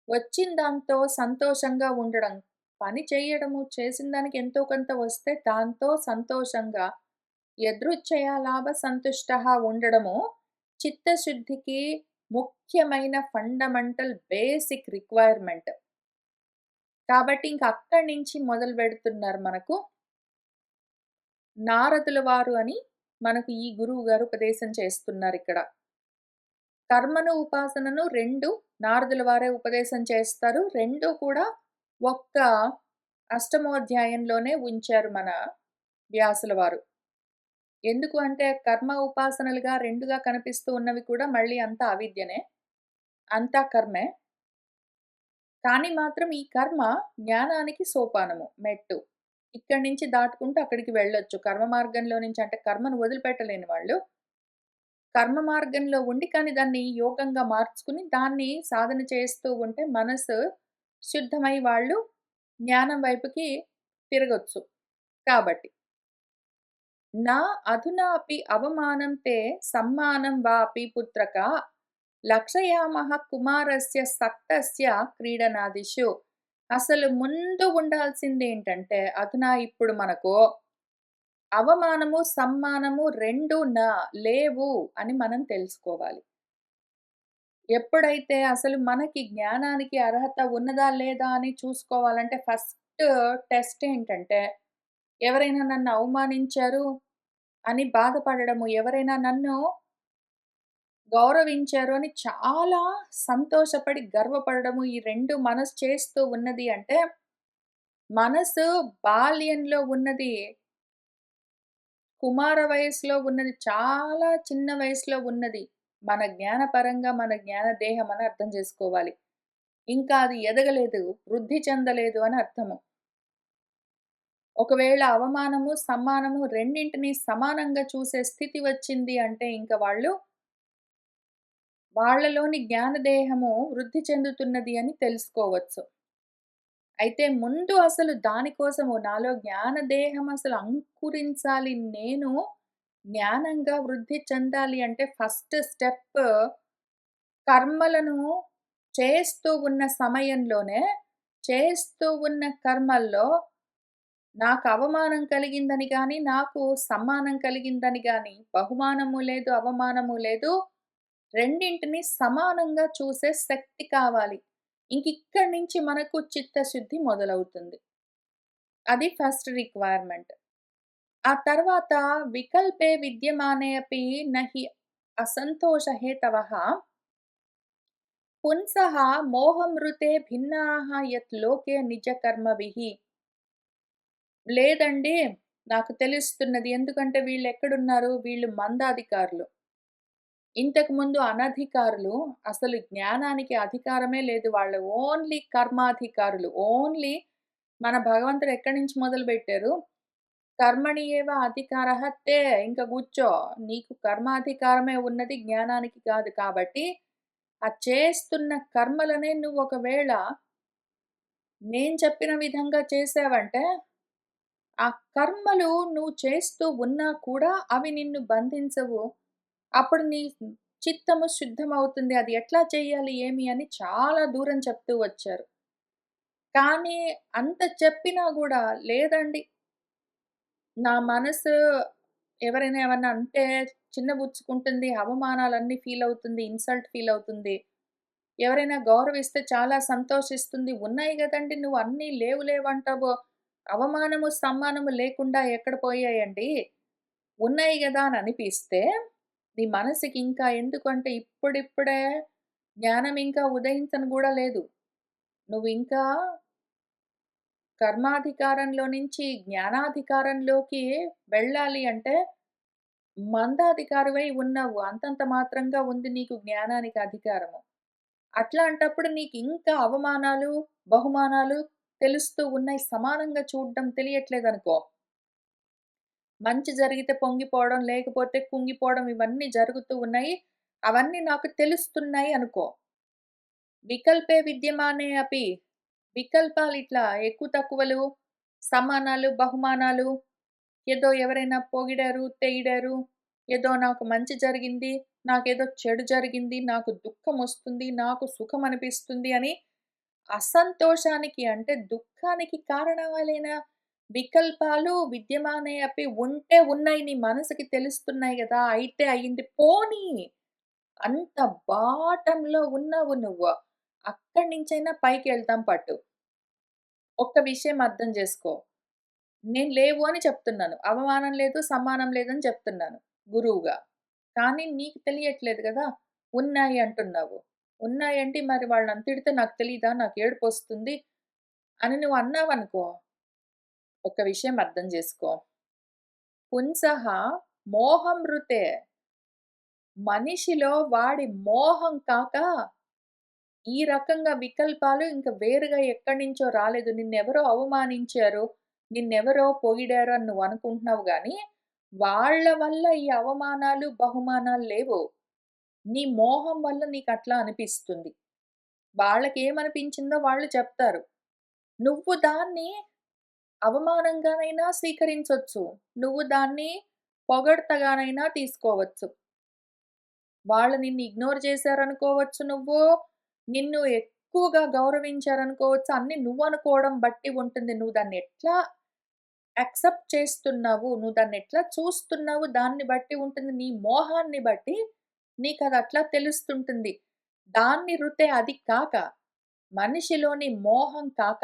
వచ్చిన దాంతో సంతోషంగా ఉండడం. పని చేయడము, చేసిన దానికి ఎంతో కొంత వస్తే దాంతో సంతోషంగా యదృచ్ఛయా లాభ సంతుష్టః ఉండడము చిత్తశుద్ధికి ముఖ్యమైన ఫండమెంటల్ బేసిక్ రిక్వైర్మెంట్. కాబట్టి ఇంక అక్కడి నుంచి మొదలుపెడుతున్నారు మనకు నారదుల వారు అని మనకు ఈ గురువు గారు ఉపదేశం చేస్తున్నారిక్కడ. కర్మను, ఉపాసనను 2 నారదుల వారే ఉపదేశం చేస్తారు. 2 కూడా ఒక్క అష్టమోధ్యాయంలోనే ఉంచారు మన వ్యాసుల వారు. ఎందుకు అంటే కర్మ, ఉపాసనలుగా 2గా కనిపిస్తూ ఉన్నవి కూడా మళ్ళీ అంతా అవిద్యనే. అంతా కర్మే. కానీ మాత్రం ఈ కర్మ జ్ఞానానికి సోపానము, మెట్టు. ఇక్కడి నుంచి దాటుకుంటూ అక్కడికి వెళ్ళొచ్చు. కర్మ మార్గంలో నుంచి అంటే కర్మను వదిలిపెట్టలేని వాళ్ళు, కర్మ మార్గంలో ఉండి కానీ దాన్ని యోగంగా మార్చుకుని దాన్ని సాధన చేస్తూ ఉంటే మనసు శుద్ధమై వాళ్ళు జ్ఞానం వైపుకి తిరగొచ్చు. కాబట్టి నా అధునాపి అవమానం తే సమ్మానం వాపి పుత్రక లక్షయామః కుమారస్య సక్తస్య క్రీడనాదిషు. అసలు ముందు ఉండాల్సిందేంటంటే అధునా ఇప్పుడు మనకు అవమానము, సమ్మానము 2 లేవు అని మనం తెలుసుకోవాలి. ఎప్పుడైతే అసలు మనకి జ్ఞానానికి అర్హత ఉన్నదా లేదా అని చూసుకోవాలంటే ఫస్ట్ టెస్ట్ ఏంటంటే ఎవరైనా నన్ను అవమానించారు అని బాధపడడము, ఎవరైనా నన్ను గౌరవించారు అని చాలా సంతోషపడి, గర్వపడడము ఈ 2 మనసు చేస్తూ ఉన్నది అంటే, మనసు బాల్యంలో ఉన్నది, కుమార వయస్సులో ఉన్నది, చాలా చిన్న వయసులో ఉన్నది. మన జ్ఞానపరంగా మన జ్ఞాన దేహం అని అర్థం చేసుకోవాలి. ఇంకా అది ఎదగలేదు, వృద్ధి చెందలేదు అని అర్థము. ఒకవేళ అవమానము, సమ్మానము రెండింటిని సమానంగా చూసే స్థితి వచ్చింది అంటే ఇంక వాళ్ళలోని జ్ఞానదేహము వృద్ధి చెందుతున్నది అని తెలుసుకోవచ్చు. అయితే ముందు అసలు దానికోసము నాలో జ్ఞానదేహం అసలు అంకురించాలి. నేను జ్ఞానంగా వృద్ధి చెందాలి అంటే ఫస్ట్ స్టెప్ కర్మలను చేస్తూ ఉన్న సమయంలోనే, చేస్తూ ఉన్న కర్మల్లో నాకు అవమానం కలిగిందని గాని, నాకు సమ్మానం కలిగిందని గాని, బహుమానము లేదు, అవమానము లేదు. రెండింటిని సమానంగా చూసే శక్తి కావాలి. ఇంకిక్కడి నుంచి మనకు చిత్తశుద్ధి మొదలవుతుంది. అది ఫస్ట్ రిక్వైర్మెంట్. ఆ తర్వాత వికల్పే విద్యమానే అపి నహి అసంతోషహేతవః పుంసః మోహమృతే భిన్నాః యత్ లోకే నిజకర్మభిః. లేదండి నాకు తెలుస్తున్నది. ఎందుకంటే వీళ్ళెక్కడున్నారు? వీళ్ళు మందాధికారులు. ఇంతకుముందు అనధికారులు. అసలు జ్ఞానానికి అధికారమే లేదు. వాళ్ళు ఓన్లీ కర్మాధికారులు. ఓన్లీ మన భగవంతుడు ఎక్కడి నుంచి మొదలుబెట్టారు? కర్మణి ఏవ అధికారః తే ఇంక కూర్చో. నీకు కర్మాధికారమే ఉన్నది జ్ఞానానికి కాదు. కాబట్టి ఆ చేస్తున్న కర్మలనే నువ్వు ఒకవేళ నేను చెప్పిన విధంగా చేశావంటే, ఆ కర్మలు నువ్వు చేస్తూ ఉన్నా కూడా అవి నిన్ను బంధించవు. అప్పుడు నీ చిత్తము శుద్ధమవుతుంది. అది ఎట్లా చేయాలి, ఏమి అని చాలా దూరం చెప్తూ వచ్చారు. కానీ అంత చెప్పినా గూడా లేదండి. నా మనసు ఎవరైనా ఏమన్నా అంటే చిన్నబుచ్చుకుంటుంది. అవమానాలన్నీ ఫీలవుతుంది. ఇన్సల్ట్ ఫీలవుతుంది. ఎవరైనా గౌరవిస్తే చాలా సంతోషిస్తుంది. ఉన్నాయి గదండీ! నువ్వు అన్నీ లేవు లేవంటావు. అవమానము, సమ్మానము లేకుండా ఎక్కడ పోయాయండి? ఉన్నాయి గదా! అని అనిపిస్తే, నీ మనసుకి ఇంకా ఎందుకంటే ఇప్పుడిప్పుడే జ్ఞానం ఇంకా ఉదయించను గూడా లేదు. నువ్వింకా కర్మాధికారంలో నుంచి జ్ఞానాధికారంలోకి వెళ్ళాలి అంటే, మందాధికారివై ఉన్నావు. అంతంత మాత్రంగా ఉంది నీకు జ్ఞానానికి అధికారము. అట్లాంటప్పుడు నీకింకా అవమానాలు, బహుమానాలు తెలుస్తూ ఉన్నాయి. సమానంగా చూడడం తెలియట్లేదనుకో. మంచి జరిగితే పొంగిపోవడం, లేకపోతే కుంగిపోవడం ఇవన్నీ జరుగుతూ ఉన్నాయి. అవన్నీ నాకు తెలుస్తున్నాయి అనుకో. వికల్పే విద్యమానే అపి. వికల్పాలిట్లా ఎక్కువ తక్కువలు, సమానాలు, బహుమానాలు, ఏదో ఎవరైనా పొగిడారు, తెగిడారు, ఏదో నాకు మంచి జరిగింది, నాకేదో చెడు జరిగింది, నాకు దుఃఖమొస్తుంది, నాకు సుఖమనిపిస్తుంది అని అసంతోషానికి అంటే దుఃఖానికి కారణాలైన వికల్పాలు విద్యమానే అపి ఉంటే ఉన్నాయి. నీ మనసుకి తెలుస్తున్నాయి గదా! అయితే అయింది. పోనీ అంత బాటంలో ఉన్నావు నువ్వు. అక్కడి నుంచైనా పైకెళ్తాం పట్టు. ఒక్క విషయం అర్థం జేసుకో. నేను లేవు అని చెప్తున్నాను. అవమానం లేదు, సమ్మానం లేదని చెప్తున్నాను గురువుగా. కానీ నీకు తెలియట్లేదు గదా! ఉన్నాయి అంటున్నావు. ఉన్నాయంటే మరి వాళ్ళని తిడితే నాకు తెలీదా? నాకు ఏడుపొస్తుంది అని నువ్వు అన్నావనుకో, ఒక్క విషయం అర్థం జేసుకో. పుంసః మోహమృతే. మనిషిలో వాడి మోహం కాక ఈ రకంగా వికల్పాలు ఇంక వేరుగా ఎక్కడి నుంచో రాలేదు. నిన్నెవరో అవమానించారు. నిన్నెవరో పొగిడారు అని నువ్వనుకుంటున్నావు గానీ, వాళ్ళ వల్ల ఈ అవమానాలు, బహుమానాలు లేవు. నీ మోహం వల్ల నీకట్లా అనిపిస్తుంది. వాళ్ళకేమనిపించిందో వాళ్ళు చెప్తారు. నువ్వు దాన్ని అవమానంగానైనా స్వీకరించొచ్చు. నువ్వు దాన్ని పొగడ్తగానైనా తీసుకోవచ్చు. వాళ్ళు నిన్ను ఇగ్నోర్ చేశారనుకోవచ్చు నువ్వు. నిన్ను ఎక్కువగా గౌరవించారనుకోవచ్చు. అన్నీ నువ్వనుకోవడం బట్టి ఉంటుంది. నువ్వు దాన్నెట్లా యాక్సెప్ట్ చేస్తున్నావు, నువ్వు దాన్నెట్లా చూస్తున్నావు దాన్ని బట్టి ఉంటుంది. నీ మోహాన్ని బట్టి నీకదట్లా తెలుస్తుంటుంది. దాన్ని రుతే అది కాక, మనిషిలోని మోహం కాక,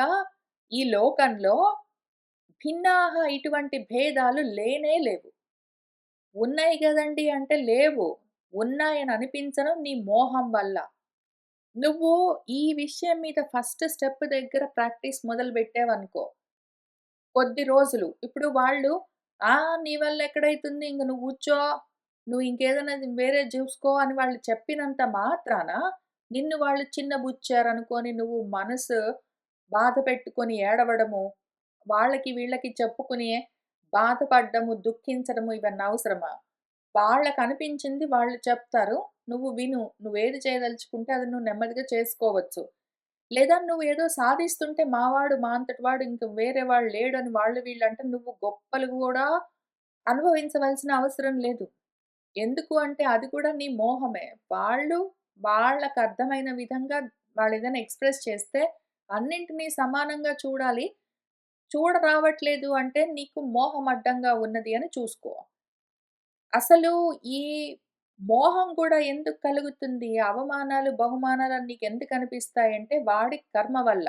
ఈ లోకంలో భిన్నాహ ఇటువంటి భేదాలు లేనే లేవు. ఉన్నాయి గదండీ! అంటే లేవు. ఉన్నాయని అనిపించడం నీ మోహం వల్ల. నువ్వు ఈ విషయం మీద ఫస్ట్ స్టెప్ దగ్గర ప్రాక్టీస్ మొదలుబెట్టావనుకో, కొద్ది రోజులు ఇప్పుడు వాళ్ళు నీ వల్ల ఎక్కడైతుంది ఇంక నువ్వు కూర్చో, నువ్వు ఇంకేదైనా వేరేది జూసుకో అని వాళ్ళు చెప్పినంత మాత్రాన నిన్ను వాళ్ళు చిన్నబుచ్చారనుకోని నువ్వు మనసు బాధ పెట్టుకొని ఏడవడము, వాళ్ళకి వీళ్ళకి చెప్పుకుని బాధపడ్డము, దుఃఖించడము ఇవన్నీ అవసరమా? వాళ్ళకనిపించింది వాళ్ళు చెప్తారు. నువ్వు విను. నువ్వేది చేయదలుచుకుంటే అది నువ్వు నెమ్మదిగా చేసుకోవచ్చు. లేదా నువ్వేదో సాధిస్తుంటే మావాడు మా అంతటి వాడు ఇంక వేరే వాడు లేడని వాళ్ళు వీళ్ళంటే నువ్వు గొప్పలు గూడా అనుభవించవలసిన అవసరం లేదు. ఎందుకు అంటే అది కూడా నీ మోహమే. వాళ్ళు వాళ్ళకర్థమైన విధంగా వాళ్ళేదైనా ఎక్స్‌ప్రెస్ చేస్తే అన్నింటిని సమానంగా చూడాలి. చూడరావట్లేదు అంటే నీకు మోహం అడ్డంగా ఉన్నది అని చూసుకో. అసలు ఈ మోహం గూడా ఎందుకు కలుగుతుంది? అవమానాలు, బహుమానాలని నీకెందుకనిపిస్తాయంటే వాడి కర్మ వల్ల.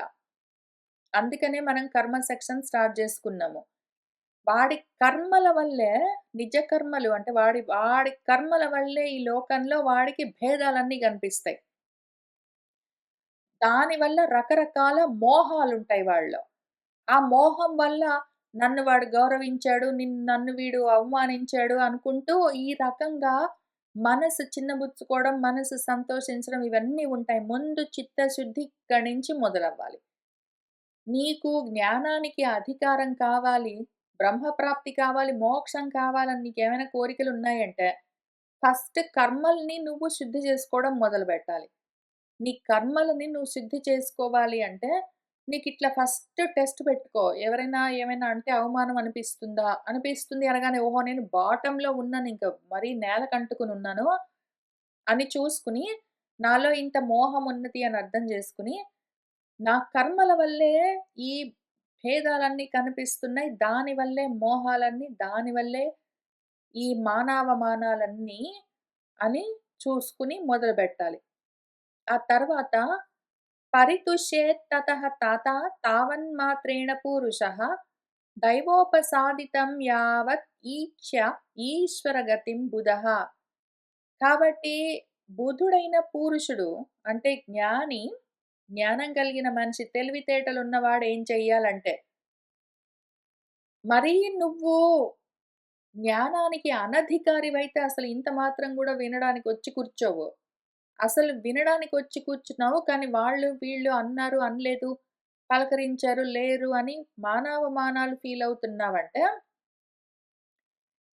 అందుకనే మనం కర్మ సెక్షన్ స్టార్ట్ జేసుకున్నాము. వాడి కర్మల వల్లే నిజ కర్మలు అంటే వాడి కర్మల వల్లే ఈ లోకంలో వాడికి భేదాలన్నీ గనిపిస్తాయి. దానివల్ల రకరకాల మోహాలుంటాయి వాళ్ళలో. ఆ మోహం వల్ల నన్ను వాడు గౌరవించాడు, నన్ను వీడు అవమానించాడు అనుకుంటూ ఈ రకంగా మనసు చిన్నబుచ్చుకోవడం, మనసు సంతోషించడం ఇవన్నీ ఉంటాయి. ముందు చిత్తశుద్ధి ఇక్కడి నుంచి మొదలవ్వాలి. నీకు జ్ఞానానికి అధికారం కావాలి, బ్రహ్మప్రాప్తి కావాలి, మోక్షం కావాలని నీకేమైనా కోరికలున్నాయంటే, ఫస్ట్ కర్మల్ని నువ్వు శుద్ధి చేసుకోవడం మొదలుబెట్టాలి. నీ కర్మలని నువ్వు శుద్ధి చేసుకోవాలి అంటే, నీకిట్లా ఫస్ట్ టెస్ట్ పెట్టుకో. ఎవరైనా ఏమైనా అంటే అవమానం అనిపిస్తుందా? అనిపిస్తుంది అనగానే, ఓహో! నేను బాటమ్‌లో ఉన్నానింక మరీ నేలకంటుకొనున్నాను అని చూసుకొని, నాలో ఇంత మోహం ఉన్నది అని అర్థం చేసుకొని, నా కర్మల వల్లే ఈ భేదాలన్నీ కనిపిస్తున్నాయి. దానివల్లే మోహాలన్నీ, దానివల్లే ఈ మానావమానాలన్నీ అని చూసుకొని మొదలుబెట్టాలి. ఆ తర్వాత పరితుష్యేత్తతః తాత తావన్మాత్రేణ పూరుషः దైవోపసాదితం యావత్ ఈక్ష్య ఈశ్వరగతిం బుధః. కాబట్టి బుధుడైన పురుషుడు అంటే జ్ఞాని, జ్ఞానం కలిగిన మనిషి తెలివితేటలున్నవాడు ఏం చెయ్యాలంటే, మరీ నువ్వు జ్ఞానానికి అనధికారివైతే అసలు ఇంత మాత్రం గూడా వినడానికొచ్చి కూర్చోవు. అసలు వినడానికొచ్చి కూర్చున్నావు. కానీ వాళ్ళు, వీళ్ళు అన్నారు, అనలేదు, పలకరించారు, లేరు అని మానావమానాలు ఫీలవుతున్నావంటే,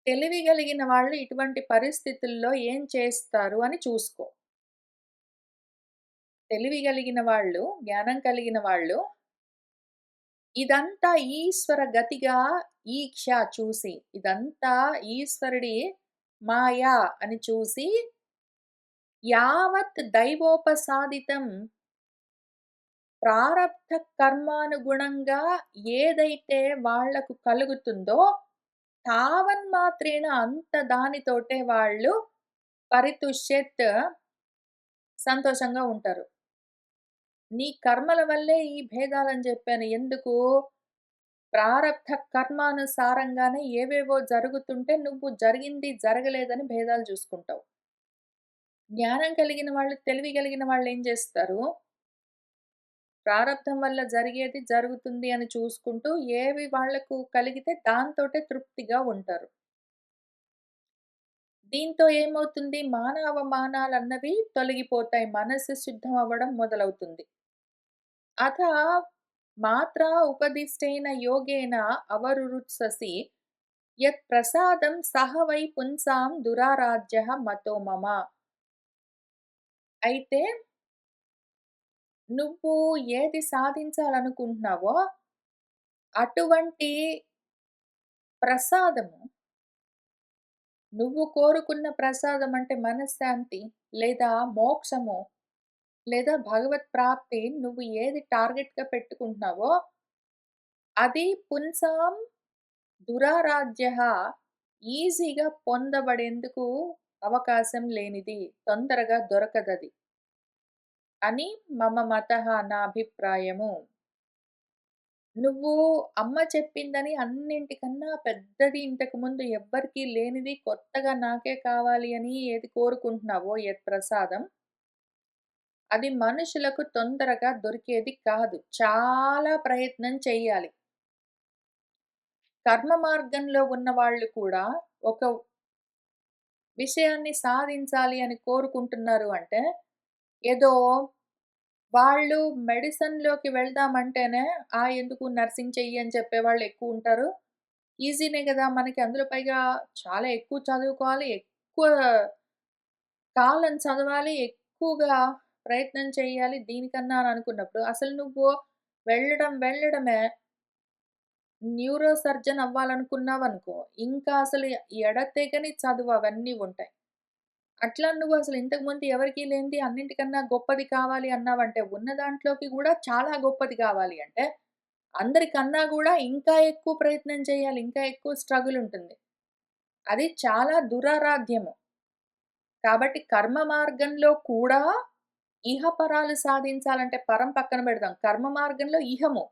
తెలివి గలిగిన వాళ్ళు ఇటువంటి పరిస్థితుల్లో ఏం చేస్తారు అని చూసుకో. తెలివి గలిగిన వాళ్ళు, జ్ఞానం కలిగిన వాళ్ళు, ఇదంతా ఈశ్వర గతిగా ఈక్ష చూసి, ఇదంతా ఈశ్వరుడి మాయ అని చూసి, యావత్ దైవోపసాదితం ప్రారబ్ధ కర్మానుగుణంగా ఏదైతే వాళ్ళకు కలుగుతుందో, తావన్మాత్రేన అంత దానితోటే వాళ్ళు పరితుష్యత్ సంతోషంగా ఉంటారు. నీ కర్మల వల్లే ఈ భేదాలని జెప్పాను. ఎందుకు? ప్రారబ్ధ కర్మానుసారంగానే ఏవేవో జరుగుతుంటే నువ్వు జరిగింది జరగలేదని భేదాలు జూసుకుంటావు. జ్ఞానం కలిగిన వాళ్ళు, తెలివి కలిగిన వాళ్ళేం జేస్తారు? ప్రారబ్ధం వల్ల జరిగేది జరుగుతుంది అని చూసుకుంటూ, ఏవి వాళ్లకు కలిగితే దాంతోటే తృప్తిగా ఉంటారు. దీంతో ఏమవుతుంది? మానావమానాలన్నవి తొలగిపోతాయి. మనసు శుద్ధం అవ్వడం మొదలవుతుంది. అథ మాత్రా ఉపదిష్టేన యోగేన అవరురుత్ససి యత్ ప్రసాదం సహ వై పుంసాం దురారాధ్యః మతో మమ. అయితే నువ్వు ఏది సాధించాలనుకుంటున్నావో అటువంటి ప్రసాదము, నువ్వు కోరుకున్న ప్రసాదం అంటే మనశ్శాంతి లేదా మోక్షము లేదా భగవత్ ప్రాప్తి, నువ్వు ఏది టార్గెట్‌గా పెట్టుకుంటున్నావో అది పుంసాం దురారాధ్యః, ఈజీగా పొందబడేందుకు అవకాశం లేనిది. తొందరగా దొరకదది అని మమ మతః, నా అభిప్రాయము. నువ్వు అమ్మ చెప్పిందని అన్నింటికన్నా పెద్దది, ఇంతకుముందు ఎవ్వరికీ లేనిది, కొత్తగా నాకే కావాలి అని ఏది కోరుకుంటున్నావో యత్ ప్రసాదం, అది మనుషులకు తొందరగా దొరికేది కాదు. చాలా ప్రయత్నం చెయ్యాలి. కర్మ మార్గంలో ఉన్నవాళ్ళు కూడా ఒక విషయాన్ని సాధించాలి అని కోరుకుంటున్నారు అంటే, ఏదో వాళ్ళు మెడిసిన్‌లోకి వెళ్దామంటేనే, ఎందుకు నర్సింగ్ చెయ్యి అని చెప్పేవాళ్ళు ఎక్కువుంటారు. ఈజీనే గదా! మనకి అందులో పైగా చాలా ఎక్కువ చదువుకోవాలి. ఎక్కువ కాలం చదవాలి. ఎక్కువగా ప్రయత్నం చేయాలి. దీనికన్నా అని అనుకున్నప్పుడు, అసలు నువ్వు వెళ్ళడమే న్యూరో సర్జన్ అవ్వాలనుకున్నావనుకో, ఇంకా అసలు ఎడతెగని చదువు అవన్నీ ఉంటాయి. అట్లా నువ్వు అసలు ఇంతకుముందు ఎవరికీ లేనిది అన్నింటికన్నా గొప్పది కావాలి అన్నావంటే, ఉన్న దాంట్లోకి గూడా చాలా గొప్పది కావాలి అంటే, అందరికన్నా గూడా ఇంకా ఎక్కువ ప్రయత్నం చేయాలి. ఇంకా ఎక్కువ స్ట్రగుల్ ఉంటుంది. అది చాలా దురారాధ్యము. కాబట్టి కర్మ మార్గంలో కూడా ఇహపరాలు సాధించాలంటే, పరం పక్కన పెడదాం. కర్మ మార్గంలో ఇహము.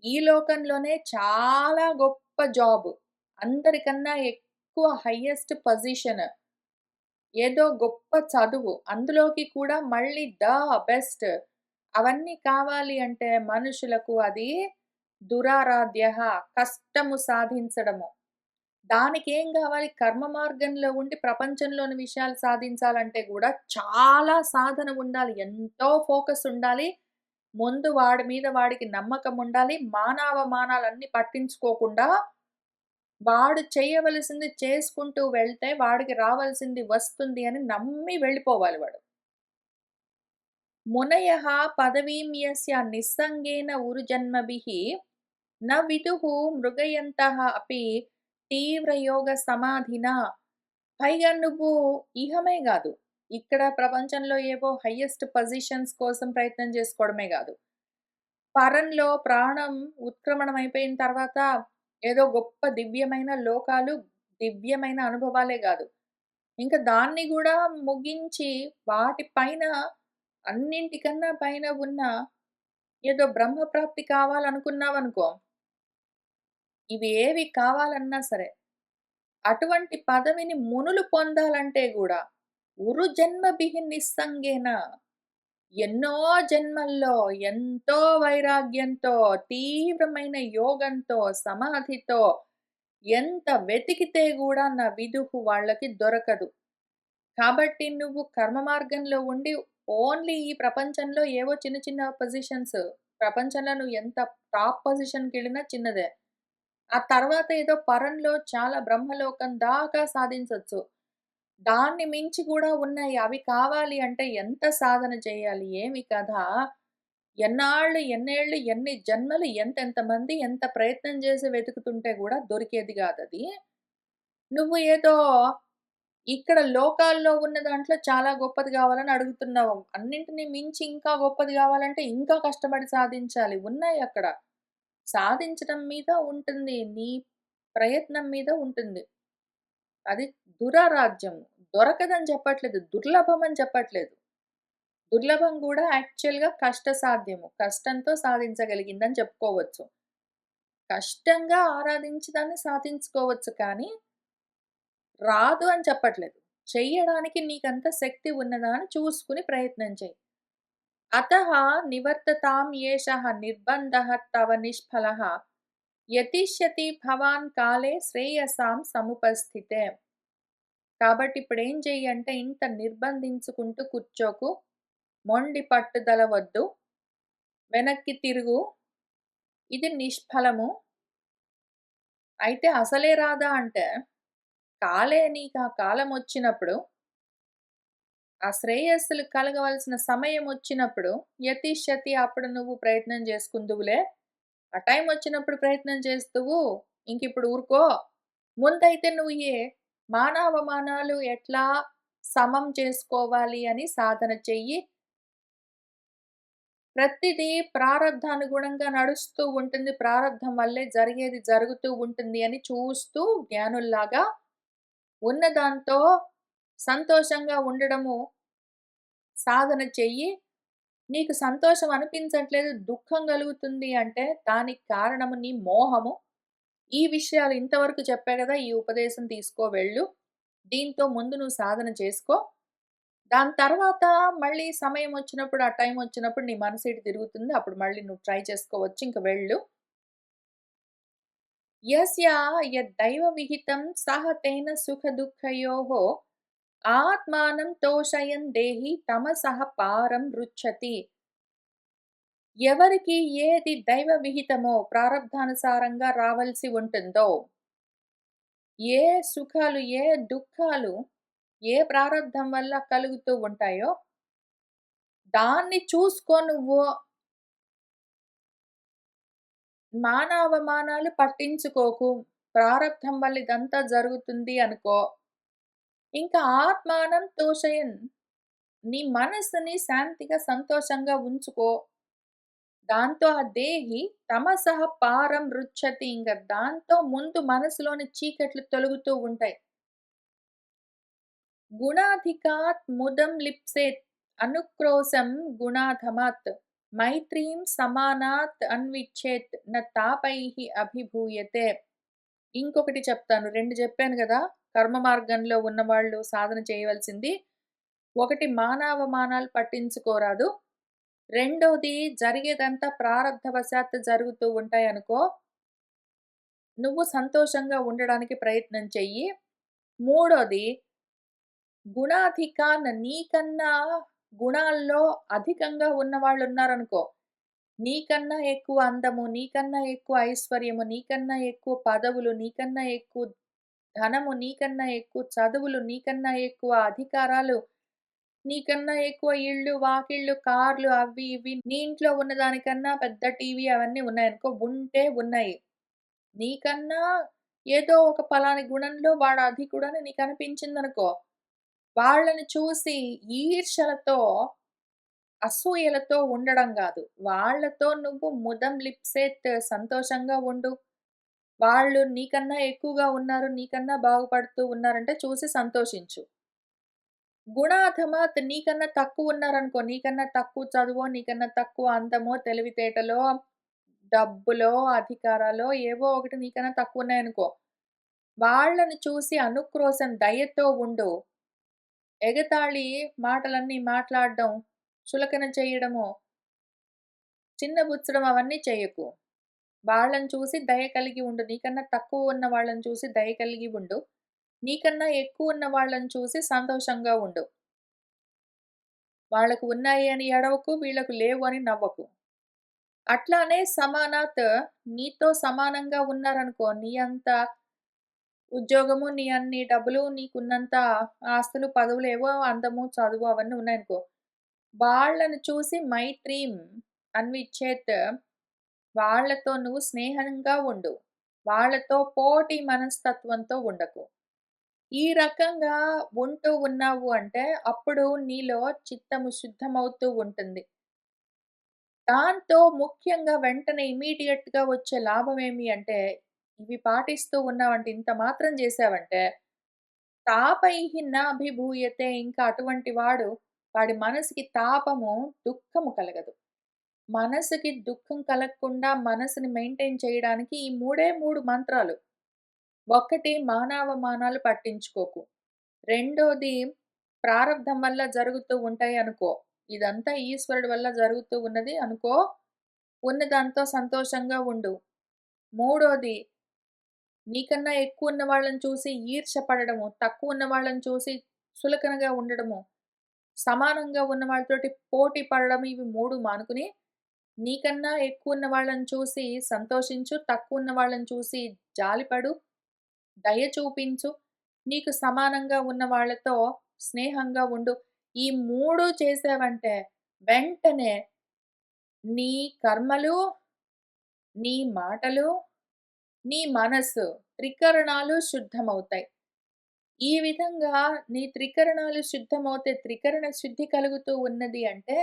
ఈ లోకంలోనే చాలా గొప్ప జాబ్. అందరికన్నా ఎక్కువ హైయెస్ట్ పొజిషన్. ఏదో గొప్ప చదువు. అందులోకి కూడా మళ్ళీ బెస్ట్. అవన్నీ కావాలి అంటే మనుషులకు అది దురారాధ్యః, కష్టము సాధించడము. దానికేం గావాలి, కర్మ మార్గంలో ఉండి ప్రపంచంలోని విషయాలు సాధించాలంటే గూడా చాలా సాధన ఉండాలి. ఎంతో ఫోకస్ ఉండాలి. ముందు వాడి మీద వాడికి నమ్మకం ఉండాలి. మానావమానాలన్నీ పట్టించుకోకుండా వాడు చేయవలసింది చేసుకుంటూ వెళ్తే వాడికి రావాల్సింది వస్తుంది అని నమ్మి వెళ్ళిపోవాలి వాడు. మునయః పదవీం యస్య నిస్సంగేన ఉరుజన్మభిః న విదుః మృగయంతః అపి తీవ్రయోగ సమాధినా. పైగా నువ్వు ఇహమే గాదు, ఇక్కడ ప్రపంచంలో ఏవో హైయెస్ట్ పొజిషన్స్ కోసం ప్రయత్నం చేసుకోవడమే గాదు. పరంలో ప్రాణం ఉత్క్రమణం అయిపోయిన తర్వాత ఏదో గొప్ప దివ్యమైన లోకాలు, దివ్యమైన అనుభవాలే గాదు. ఇంక దాన్ని గూడా ముగించి వాటి పైన, అన్నింటికన్నా పైన ఉన్న ఏదో బ్రహ్మప్రాప్తి కావాలనుకున్నావనుకో, ఇవి ఏవి కావాలన్నా సరే, అటువంటి పదవిని మునులు పొందాలంటే గూడా ఉరు జన్మభిః నిస్సంగేన, ఎన్నో జన్మల్లో ఎంతో వైరాగ్యంతో, తీవ్రమైన యోగంతో, సమాధితో ఎంత వెతికితే గూడా నా విదుహు వాళ్ళకి దొరకదు. కాబట్టి నువ్వు కర్మ మార్గంలో ఉండి ఓన్లీ ఈ ప్రపంచంలో ఏవో చిన్న చిన్న పొజిషన్స్, ప్రపంచంలో నువ్వు ఎంత టాప్ పొజిషన్‌కెళ్ళినా చిన్నదే. ఆ తర్వాత ఏదో పరంలో చాలా బ్రహ్మలోకం దాకా సాధించొచ్చు. దాన్ని మించి గూడా ఉన్నాయి. అవి కావాలి అంటే ఎంత సాధన చేయాలి? ఏమి కథ? ఎన్నాళ్ళు, ఎన్నేళ్ళు, ఎన్ని జన్మలు, ఎంతెంత మంది ఎంత ప్రయత్నం చేసి వెతుకుతుంటే గూడా దొరికేది గాదది. నువ్వు ఏదో ఇక్కడ లోకాల్లో ఉన్న దాంట్లో చాలా గొప్పది గావాలని అడుగుతున్నావు. అన్నింటిని మించి ఇంకా గొప్పది గావాలంటే ఇంకా కష్టపడి సాధించాలి. ఉన్నాయి అక్కడ. సాధించడం మీద ఉంటుంది. నీ ప్రయత్నం మీద ఉంటుంది. అది దురారాధ్యం. దొరకదని చెప్పట్లేదు. దుర్లభం అని చెప్పట్లేదు. దుర్లభం గూడా యాక్చువల్‌గా కష్టసాధ్యము. కష్టంతో సాధించగలిగిందని చెప్పుకోవచ్చు. కష్టంగా ఆరాధించి దాన్ని సాధించుకోవచ్చు కానీ, రాదు అని చెప్పట్లేదు. చెయ్యడానికి నీకంత శక్తి ఉన్నదా అని చూసుకొని ప్రయత్నం చెయి. అతః నివర్తతాం ఏషః నిర్బంధః తవ నిష్ఫలః యతిష్యతి భవాన్ కాలే శ్రేయసాం సముపస్థితే. కాబట్టి ఇప్పుడేం చెయ్యి అంటే, ఇంత నిర్బంధించుకుంటూ కూర్చోకు. మొండి పట్టుదల వద్దు. వెనక్కి తిరుగు. ఇది నిష్ఫలము. అయితే అసలే రాదా అంటే, కాలే నీకా కాలమొచ్చినప్పుడు, ఆ శ్రేయస్సులు కలగవలసిన సమయమొచ్చినప్పుడు, యతిష్యతి అప్పుడు నువ్వు ప్రయత్నం చేసుకుందువులే. ఆ టైమొచ్చినప్పుడు ప్రయత్నం చేస్తువు. ఇంకిప్పుడు ఊరుకో. ముందైతే నువ్వు మానావమానాలు ఎట్లా సమం చేసుకోవాలి అని సాధన చెయ్యి. ప్రతిదీ ప్రారబ్ధానుగుణంగా నడుస్తూ ఉంటుంది. ప్రారబ్ధం వల్లే జరిగేది జరుగుతూ ఉంటుంది అని చూస్తూ జ్ఞానుల్లాగా ఉన్నదాంతో సంతోషంగా ఉండడము సాధన చెయ్యి. నీకు సంతోషం అనిపించట్లేదు, దుఃఖం కలుగుతుంది అంటే దానికి కారణము నీ మోహము. ఈ విషయాలు ఇంతవరకు చెప్పా గదా! ఈ ఉపదేశం తీసుకో వెళ్ళు. దీంతో ముందు నువ్వు సాధన చేసుకో. దాని తర్వాత మళ్ళీ సమయమొచ్చినప్పుడు, ఆ టైమొచ్చినప్పుడు నీ మనసు ఎటు తిరుగుతుంది. అప్పుడు మళ్ళీ నువ్వు ట్రై చేసుకోవచ్చు. ఇంక వెళ్ళు. యస్య యద్దైవ విహితం సహ తేన సుఖదుఃఖయోః ఆత్మానం తోషయన్ దేహి తమసః పారం రుచ్యతి. ఎవరికి ఏది దైవ విహితమో ప్రారబ్ధానుసారంగా రావలసి ఉంటుందో, ఏ సుఖాలు, ఏ దుఃఖాలు, ఏ ప్రారబ్ధం వల్ల కలుగుతూ ఉంటాయో, దాన్ని చూసుకో నువ్వు. మానావమానాలు పట్టించుకోకు. ప్రారబ్ధం వల్ల ఇదంతా జరుగుతుంది అనుకో. ఇంకా ఆత్మానం తోషయన్. నీ మనస్సుని శాంతిగా, సంతోషంగా ఉంచుకో. దాంతో ఆ దేహి తమసః పారం రుచ్యతి. ఇంక దాంతో ముందు మనసులోని చీకట్లు తొలగుతూ ఉంటాయి. గుణాధికాత్ ముదం లిప్సేత్ అనుక్రోశం గుణాధమాత్ మైత్రీం సమానాత్ అన్విచ్చేత్ న తాపైః అభిభూయతే. ఇంకొకటి చెప్తాను. 2 చెప్పాను గదా! కర్మ మార్గంలో ఉన్నవాళ్ళు సాధన చేయవలసింది. ఒకటి మానావమానాలు పట్టించుకోరాదు. రెండోది జరిగేదంతా ప్రారబ్ధవశాత్తు జరుగుతూ ఉంటాయనుకో. నువ్వు సంతోషంగా ఉండడానికి ప్రయత్నం చెయ్యి. మూడోది గుణాధికాన్ నీకన్నా గుణాల్లో అధికంగా ఉన్నవాళ్ళున్నారనుకో. నీకన్నా ఎక్కువ అందము, నీకన్నా ఎక్కువ ఐశ్వర్యము, నీకన్నా ఎక్కువ పదవులు, నీకన్నా ఎక్కువ ధనము, నీకన్నా ఎక్కువ చదువులు, నీకన్నా ఎక్కువ అధికారాలు, నీకన్నా ఎక్కువ ఇళ్ళు, వాకిళ్ళు, కార్లు అవి ఇవి నీ ఇంట్లో ఉన్నదానికన్నా పెద్ద టీవీ అవన్నీ ఉన్నాయనుకో. ఉంటే ఉన్నాయి. నీకన్నా ఏదో ఒక పలాని గుణంలో వాడు అధికుడని నీకనిపించిందనుకో. వాళ్ళని చూసి ఈర్ష్యలతో, అసూయలతో ఉండడం గాదు. వాళ్ళతో నువ్వు ముదం లిప్సెత్ సంతోషంగా ఉండు. వాళ్ళు నీకన్నా ఎక్కువగా ఉన్నారు, నీకన్నా బాగుపడుతూ ఉన్నారంటే చూసి సంతోషించు. గుణాధమాత్ నీకన్నా తక్కువున్నారనుకో, నీకన్నా తక్కువ చదువో, నీకన్నా తక్కువ అందమో, తెలివితేటలో, డబ్బులో, అధికారాలో ఏవో ఒకటి నీకన్నా తక్కువున్నాయనుకో, వాళ్ళని చూసి అనుక్రోశం దయతో ఉండు. ఎగతాళి మాటలన్నీ మాట్లాడడం, చులకన చేయడము, చిన్నబుచ్చడం అవన్నీ చెయ్యకు. వాళ్ళని చూసి దయ కలిగి ఉండు. నీకన్నా తక్కువ ఉన్న వాళ్ళని చూసి దయ కలిగి ఉండు. నీకన్నా ఎక్కువున్న వాళ్ళని చూసి సంతోషంగా ఉండు. వాళ్ళకు ఉన్నాయి అని ఏడవకు, వీళ్ళకు లేవు అని నవ్వకు. అట్లానే సమానాత్ నీతో సమానంగా ఉన్నారనుకో, నీ అంత ఉద్యోగము, నీ అన్ని డబ్బులు, నీకున్నంత ఆస్తులు, పదవులు ఏవో అందము, చదువు అవన్నీ ఉన్నాయనుకో, వాళ్ళని చూసి మైత్రీం అన్విచ్చేత్ వాళ్ళతో నువ్వు స్నేహంగా ఉండు. వాళ్ళతో పోటీ మనస్తత్వంతో ఉండకు. ఈ రకంగా ఉంటూ ఉన్నావు అంటే అప్పుడు నీలో చిత్తము శుద్ధమవుతూ ఉంటుంది. దాంతో ముఖ్యంగా వెంటనే ఇమ్మీడియేట్‌గా వచ్చే లాభమేమి అంటే, ఇవి పాటిస్తూ ఉన్నావంటే, ఇంత మాత్రం చేశావంటే, తాపైః నాభిభూయతే. ఇంకా అటువంటి వాడి మనసుకి తాపము, దుఃఖము కలగదు. మనసుకి దుఃఖం కలగకుండా మనసుని మెయింటైన్ చేయడానికి ఈ 3 మంత్రాలు. ఒకటి మానావమానాలు పట్టించుకోకు. రెండోది ప్రారబ్ధం వల్ల జరుగుతూ ఉంటాయి అనుకో. ఇదంతా ఈశ్వరుడి వల్ల జరుగుతూ ఉన్నది అనుకో. ఉన్నదాంతో సంతోషంగా ఉండు. మూడోది నీకన్నా ఎక్కువున్న వాళ్ళని చూసి ఈర్ష్య పడడము, తక్కువున్న వాళ్ళని చూసి చులకనగా ఉండడము, సమానంగా ఉన్న వాళ్ళతోటి పోటీ పడడం ఇవి 3 మానుకుని నీకన్నా ఎక్కువున్న వాళ్ళని చూసి సంతోషించు. తక్కువున్న వాళ్ళని చూసి జాలిపడు. దయ చూపించు. నీకు సమానంగా ఉన్న వాళ్ళతో స్నేహంగా ఉండు. ఈ 3 చేసావంటే వెంటనే నీ కర్మలు, నీ మాటలు, నీ మనస్సు త్రికరణాలు శుద్ధమవుతాయి. ఈ విధంగా నీ త్రికరణాలు శుద్ధమవుతే త్రికరణ శుద్ధి కలుగుతూ ఉన్నది అంటే,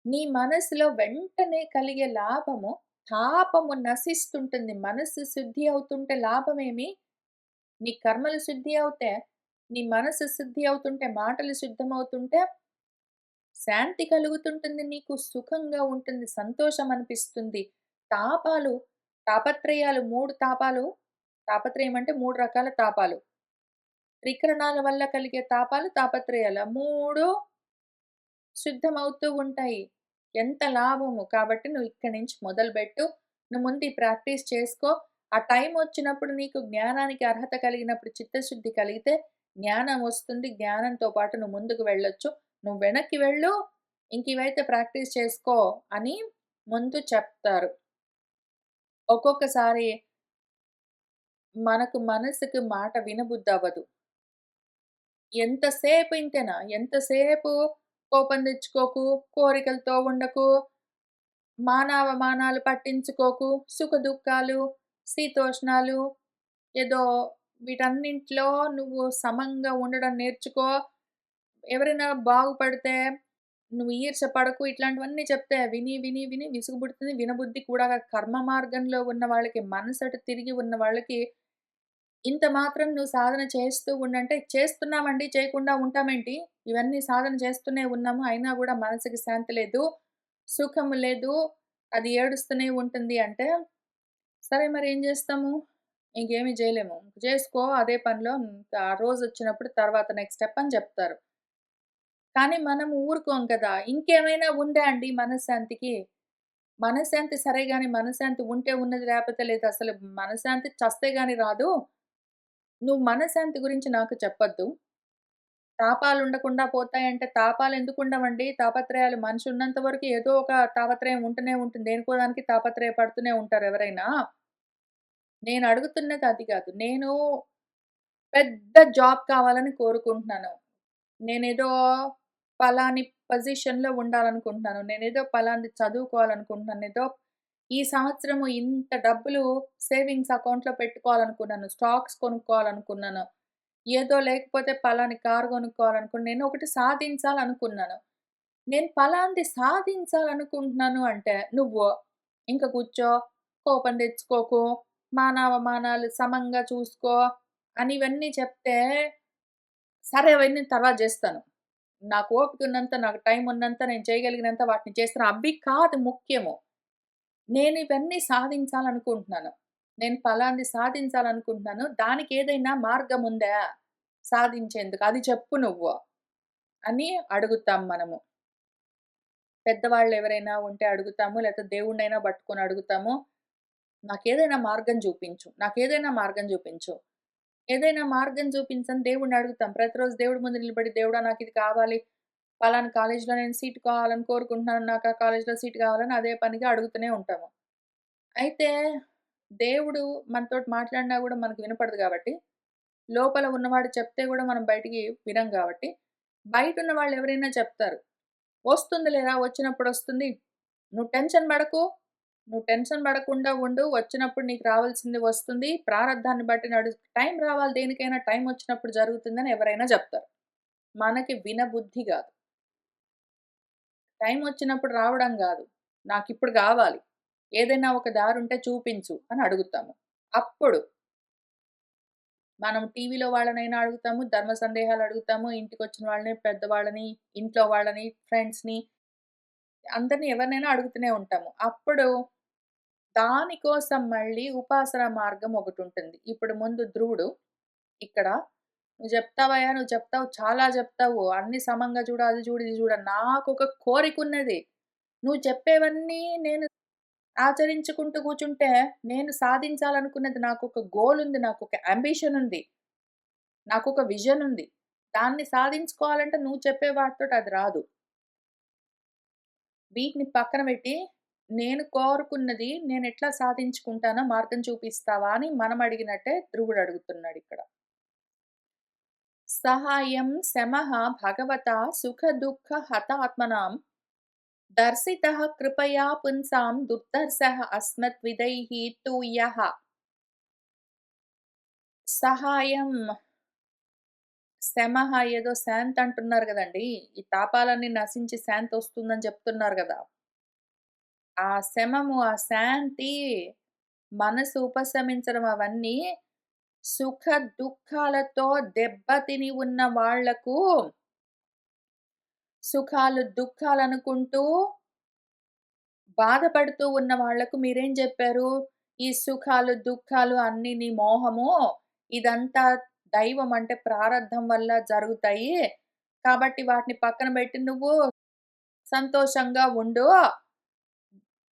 నీ మనసులో వెంటనే కలిగే లాభము, తాపము నశిస్తుంటుంది. మనస్సు శుద్ధి అవుతుంటే లాభమేమి? నీ కర్మలు శుద్ధి అవుతే, నీ మనసు శుద్ధి అవుతుంటే, మాటలు శుద్ధమవుతుంటే, శాంతి కలుగుతుంటుంది నీకు. సుఖంగా ఉంటుంది. సంతోషం అనిపిస్తుంది. తాపాలు, తాపత్రయాలు 3 తాపాలు, తాపత్రయం అంటే 3 రకాల తాపాలు. త్రికరణాల వల్ల కలిగే తాపాలు, తాపత్రయాలు. ఆ 3 శుద్ధమవుతూ ఉంటాయి. ఎంత లాభము. కాబట్టి నువ్వు ఇక్కడి నుంచి మొదలుబెట్టు. నువ్వు ముందు ఈ ప్రాక్టీస్ చేసుకో. ఆ టైమొచ్చినప్పుడు నీకు జ్ఞానానికి అర్హత కలిగినప్పుడు చిత్తశుద్ధి కలిగితే జ్ఞానం వస్తుంది. జ్ఞానంతో పాటు నువ్వు ముందుకు వెళ్ళొచ్చు. నువ్వు వెనక్కి వెళ్ళు. ఇంక ఇవైతే ప్రాక్టీస్ చేసుకో అని ముందు చెప్తారు. ఒక్కొక్కసారి మనకు మనసుకి మాట వినబుద్దవ్వదు. ఎంతసేపు ఇంతేనా? ఎంతసేపు కోపం తెచ్చుకోకు, కోరికలతో ఉండకు, మానావమానాలు పట్టించుకోకు, సుఖదుఖాలు, శీతోష్ణాలు ఏదో వీటన్నింటిలో నువ్వు సమంగా ఉండడం నేర్చుకో. ఎవరైనా బాగుపడితే నువ్వు ఈర్ష్య పడకు. ఇట్లాంటివన్నీ చెప్తే విని, విని, విని విసుగు పుడుతుంది. వినబుద్ధి కూడా కాదు. కర్మ మార్గంలో ఉన్న వాళ్ళకి, మనసటు తిరిగి ఉన్న వాళ్ళకి ఇంత మాత్రం నువ్వు సాధన చేస్తూ ఉండంటే, చేస్తున్నామండి చేయకుండా ఉంటామేంటి? ఇవన్నీ సాధన చేస్తూనే ఉన్నాము. అయినా గూడా మనసుకి శాంతి లేదు. సుఖం లేదు. అది ఏడుస్తూనే ఉంటుంది అంటే, సరే మరేం జేస్తాము? ఇంకేమి జేయలేము. జేసుకో అదే పనిలో ఆ రోజొచ్చినప్పుడు తర్వాత నెక్స్ట్ స్టెప్ అని జెప్తారు. కానీ మనం ఊరుకోం కదా! ఇంకేమైనా ఉందా అండి మనశ్శాంతికి? మనశ్శాంతి సరే గాని మనశ్శాంతి ఉంటే ఉన్నది లేపోతే లేదు. అసలు మనశ్శాంతి చస్తే గాని రాదు. నువ్వు మనశ్శాంతి గురించి నాకు చెప్పొద్దు. తాపాలుండకుండా పోతాయంటే తాపాలెందుకుండవండి? తాపత్రయాలు మనిషి ఉన్నంత వరకు ఏదో ఒక తాపత్రయం ఉంటూనే ఉంటుంది. దేనికో దానికి తాపత్రయపడుతూనే ఉంటారు ఎవరైనా. నేను అడుగుతున్నది అది గాదు. నేను పెద్ద జాబ్ కావాలని కోరుకుంటున్నాను. నేనేదో పలాని పొజిషన్‌లో ఉండాలనుకుంటున్నాను. నేనేదో పలానది చదువుకోవాలనుకుంటున్నాను. ఏదో ఈ సంవత్సరము ఇంత డబ్బులు సేవింగ్స్ అకౌంట్‌లో పెట్టుకోవాలనుకున్నాను. స్టాక్స్ కొనుక్కోవాలనుకున్నాను. ఏదో లేకపోతే పలాని కారు కొనుక్కోవాలనుకున్నాను. నేను ఒకటి సాధించాలనుకున్నాను. నేను పలాంది సాధించాలనుకుంటున్నాను అంటే, నువ్వు ఇంక కూర్చో, కోపం తెచ్చుకోకు, మానావమానాలు సమంగా చూసుకో అని ఇవన్నీ చెప్తే, సరే అవన్నీ తర్వాత జేస్తాను. నాకు ఓపికున్నంత, నాకు టైం ఉన్నంత, నేను చేయగలిగినంత వాటిని చేస్తాను. అవి కాదు ముఖ్యము. నేనివన్నీ సాధించాలనుకుంటున్నాను. నేను ఫలాంది సాధించాలనుకుంటున్నాను. దానికేదైనా మార్గముందా సాధించేందుకు? అది చెప్పు నువ్వు అని అడుగుతాం మనము. పెద్దవాళ్ళెవరైనా ఉంటే అడుగుతాము. లేతే దేవుడినైనా పట్టుకొని అడుగుతాము. నాకేదైనా మార్గం చూపించు. నాకేదైనా మార్గం చూపించు. ఏదైనా మార్గం చూపించని దేవుడిని అడుగుతాం. ప్రతిరోజు దేవుడి ముందు నిలబడి దేవుడా నాకిది కావాలి. పలానా కాలేజ్‌లో నేను సీట్ కావాలని కోరుకుంటున్నాను. నాకు ఆ కాలేజ్‌లో సీట్ కావాలని అదే పనిగా అడుగుతూనే ఉంటాము. అయితే దేవుడు మనతోటి మాట్లాడినా గూడా మనకు వినపడదు గాబట్టి, లోపల ఉన్నవాడు చెప్తే గూడా మనం బయటికి వినం గాబట్టి, బయటున్న వాళ్ళెవరైనా చెప్తారు. "వస్తుందిలేరా వచ్చినప్పుడొస్తుంది. నువ్వు టెన్షన్ బడకు. నువ్వు టెన్షన్ బడకుండా ఉండు. వచ్చినప్పుడు నీకు రావాల్సింది వస్తుంది. ప్రారబ్ధాన్ని బట్టి టైం రావాలి దేనికైనా టైం వచ్చినప్పుడు జరుగుతుందని" ఎవరైనా జెప్తారు. మనకి వినబుద్ధి గాదు. టైం వచ్చినప్పుడు రావడం గాదు. నాకిప్పుడు గావాలి. ఏదైనా ఒక దారుంటే చూపించు అని అడుగుతాము. అప్పుడు మనం టీవీలో వాళ్ళనైనా అడుగుతాము, ధర్మ సందేహాలు అడుగుతాము, ఇంటికొచ్చిన వాళ్ళని, పెద్దవాళ్ళని, ఇంట్లో వాళ్ళని, ఫ్రెండ్స్‌ని అందరిని ఎవరినైనా అడుగుతూనే ఉంటాము. అప్పుడు దానికోసం మళ్ళీ ఉపాసన మార్గం ఒకటుంటుంది. ఇప్పుడు ముందు ధ్రువుడు ఇక్కడ "నువ్వు జెప్తావయ్యా, నువ్వు చెప్తావు, చాలా జెప్తావు. అన్నీ సమంగా చూడు, అది చూడు, ఇది చూడు" నాకొక కోరికున్నది. నువ్వు చెప్పేవన్నీ నేను ఆచరించుకుంటూ కూర్చుంటే, నేను సాధించాలనుకున్నది నాకొక గోల్ ఉంది. నాకొక యాంబిషన్ ఉంది. నాకొక విజన్ ఉంది. దాన్ని సాధించుకోవాలంటే నువ్వు చెప్పే వాటితోటి అది రాదు. వీటిని పక్కన పెట్టి, నేను కోరుకున్నది నేనెట్లా సాధించుకుంటానో మార్గం చూపిస్తావా అని మనం అడిగినట్టే ధ్రువుడు అడుగుతున్నాడిక్కడ. సహాయం శమః భగవతా సుఖదుఃఖ హతాత్మనాం దర్శితః కృపయా పుంసాం దుర్దర్శః అస్మద్విదైః తూయః. సహాయం శమః ఏదో శాంతి అంటున్నారు గదండీ! ఈ తాపాలన్నీ నశించి శాంతొస్తుందని చెప్తున్నారు గదా! ఆ శమము, ఆ శాంతి, మనసు ఉపశమించడం అవన్నీ సుఖ దుఃఖాలతో దెబ్బతిని ఉన్న వాళ్లకు సుఖాలు, దుఃఖాలనుకుంటూ బాధపడుతూ ఉన్న వాళ్లకు మీరేం జెప్పారు? ఈ సుఖాలు, దుఃఖాలు అన్నీ నీ మోహము. ఇదంతా దైవం అంటే ప్రారబ్ధం వల్ల జరుగుతాయి. కాబట్టి వాటిని పక్కన బెట్టి నువ్వు సంతోషంగా ఉండు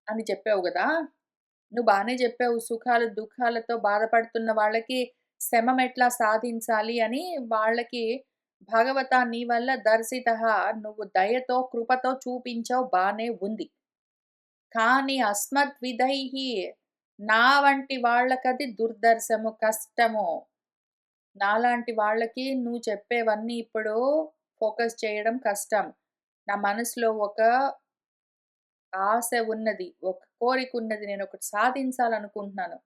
అని చెప్పావు గదా! నువ్వు బానే జెప్పావు. సుఖాలు, దుఃఖాలతో బాధపడుతున్న వాళ్ళకి శమమెట్లా సాధించాలి అని వాళ్ళకి భగవతా నీ వల్ల దర్శితః నువ్వు దయతో, కృపతో చూపించావు బానే ఉంది. కానీ అస్మద్విధైః నా వంటి వాళ్ళకది దుర్దర్శము, కష్టము. నాలాంటి వాళ్ళకి నువ్వు చెప్పేవన్నీ ఇప్పుడు ఫోకస్ చేయడం కష్టం. నా మనసులో ఒక ఆశ ఉన్నది. ఒక కోరికున్నది. నేనొకటి సాధించాలనుకుంటున్నాను.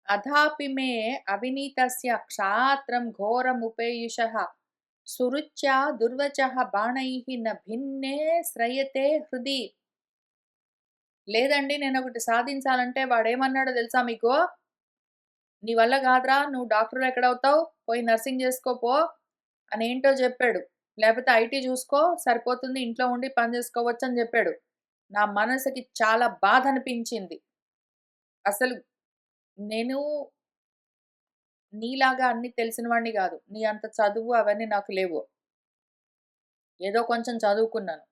అథాపి మే అవినీతస్య క్షాత్రం ఘోరముపేయుషః సురుచ్యా దుర్వచః బాణైః న భిన్నే శ్రయతే హృది. లేదండి నేనొకటి సాధించాలంటే వాడేమన్నాడో తెలుసా మీకు? నీ వల్ల గాదురా! నువ్వు డాక్టర్ ఎక్కడవుతావు? పోయి నర్సింగ్ జేసుకో పో అనేంటో జెప్పాడు. లేపోతే ఐటీ జూసుకో సరిపోతుంది. ఇంట్లో ఉండి పని జేసుకోవచ్చని జెప్పాడు. నా మనసుకి చాలా బాధనిపించింది. అసలు నేను నీలాగా అన్నీ తెలిసిన వాడిని గాదు. నీ అంత చదువు అవన్నీ నాకు లేవు. ఏదో కొంచెం చదువుకున్నాను.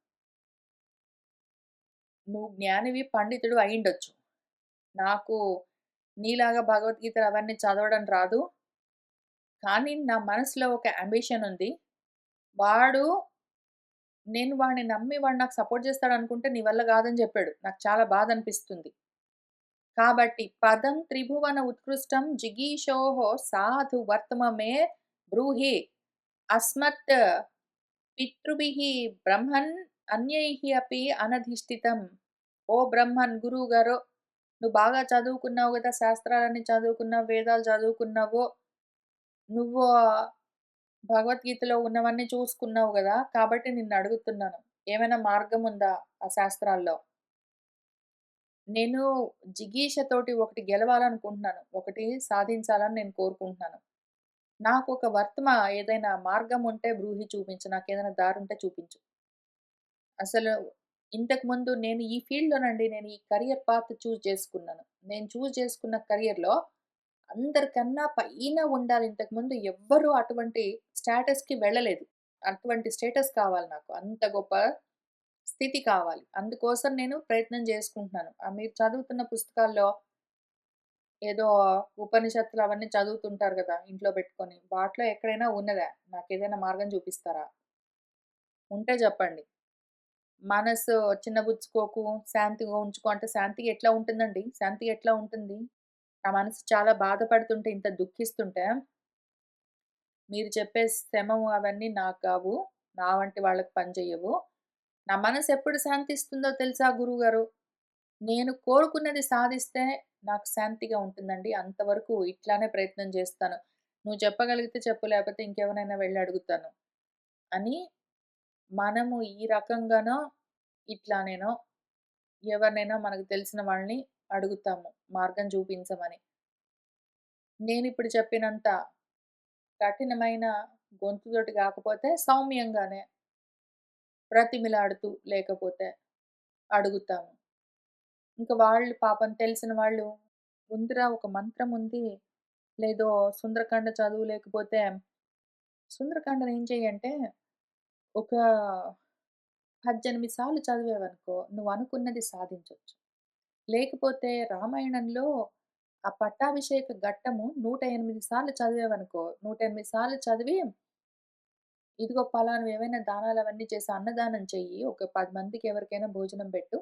నువ్వు జ్ఞానివి, పండితుడు అయ్యుండొచ్చు. నాకు నీలాగా భగవద్గీతలు అవన్నీ చదవడం రాదు. కానీ నా మనసులో ఒక యాంబిషన్ ఉంది. వాడు నేను వాడిని నమ్మి వాడు నాకు సపోర్ట్ చేస్తాడనుకుంటే నీ వల్ల గాదని జెప్పాడు. నాకు చాలా బాధనిపిస్తుంది. కాబట్టి పదం త్రిభువన ఉత్కృష్టం జిగీషోః సాధు వర్తమ మే బ్రూహి అస్మత్ పితృభిః బ్రహ్మన్ అన్యైః అపి అనధిష్ఠితం. ఓ బ్రహ్మన్ గురువుగారు నువ్వు బాగా చదువుకున్నావు గదా! శాస్త్రాలన్నీ చదువుకున్నావు, వేదాలు చదువుకున్నావు. నువ్వు భగవద్గీతలో ఉన్నవన్నీ చూసుకున్నావు గదా! కాబట్టి నిన్నడుగుతున్నాను. ఏమైనా మార్గముందా ఆ శాస్త్రాల్లో? నేను జిగీషతోటి ఒకటి గెలవాలనుకుంటున్నాను. ఒకటి సాధించాలని నేను కోరుకుంటున్నాను. నాకొక ఏదైనా మార్గం ఉంటే బ్రూహి చూపించు. నాకేదైనా దారుంటే చూపించు. అసలు ఇంతకుముందు నేను ఈ ఫీల్డ్‌లోనండి నేను ఈ కెరియర్ పాత్ చూజ్ చేసుకున్నాను. నేను చూజ్ చేసుకున్న కెరియర్‌లో అందరికన్నా పైన ఉండాలి. ఇంతకుముందు ఎవ్వరు అటువంటి స్టేటస్‌కి వెళ్ళలేదు. అటువంటి స్టేటస్ కావాలి నాకు. అంత గొప్ప స్థితి కావాలి. అందుకోసం నేను ప్రయత్నం చేసుకుంటున్నాను. మీరు చదువుతున్న పుస్తకాల్లో ఏదో ఉపనిషత్తులు అవన్నీ చదువుతుంటారు గదా! ఇంట్లో పెట్టుకొని. వాటిలో ఎక్కడైనా ఉన్నదా? నాకేదైనా మార్గం చూపిస్తారా? ఉంటే జెప్పండి. మనసు చిన్నబుచ్చుకోకు, శాంతిగా ఉంచుకో అంటే శాంతి ఎట్లా ఉంటుందండి? శాంతి ఎట్లా ఉంటుంది? నా మనసు చాలా బాధపడుతుంటే, ఇంత దుఃఖిస్తుంటే, మీరు చెప్పే శమము అవన్నీ నాకు గావు. నా వంటి వాళ్ళకి పనిచెయ్యవు. నా మనసు ఎప్పుడు శాంతిస్తుందో తెలుసా గురువుగారు? నేను కోరుకున్నది సాధిస్తే నాకు శాంతిగా ఉంటుందండి. అంతవరకు ఇట్లానే ప్రయత్నం చేస్తాను. నువ్వు చెప్పగలిగితే చెప్పు, లేకపోతే ఇంకెవరైనా వెళ్లి అడుగుతాను అని మనము ఈ రకంగానో, ఇట్లానేనో ఎవరినైనా మనకు తెలిసిన వాళ్ళని అడుగుతాము మార్గం చూపించమని. నేనిప్పుడు చెప్పినంత కఠినమైన గొంతుతోటి గాకపోతే సౌమ్యంగానే బ్రతిమిలాడుతూ లేకపోతే అడుగుతాము. ఇంక వాళ్ళు పాపం తెలిసిన వాళ్ళు ఉందిరా ఒక మంత్రం ఉంది. లేదో సుందరకాండ చదువు లేకపోతే సుందరకాండని ఏం చెయ్యంటే ఒక 18 సార్లు చదివావనుకో నువ్వనుకున్నది సాధించొచ్చు. లేకపోతే రామాయణంలో ఆ పట్టాభిషేక ఘట్టము 108 సార్లు చదివావనుకో 108 సార్లు చదివి ఇదిగో పలానవేవైనా దానాలవన్నీ చేసి అన్నదానం చెయ్యి. ఒక 10 మందికి ఎవరికైనా భోజనం పెట్టు.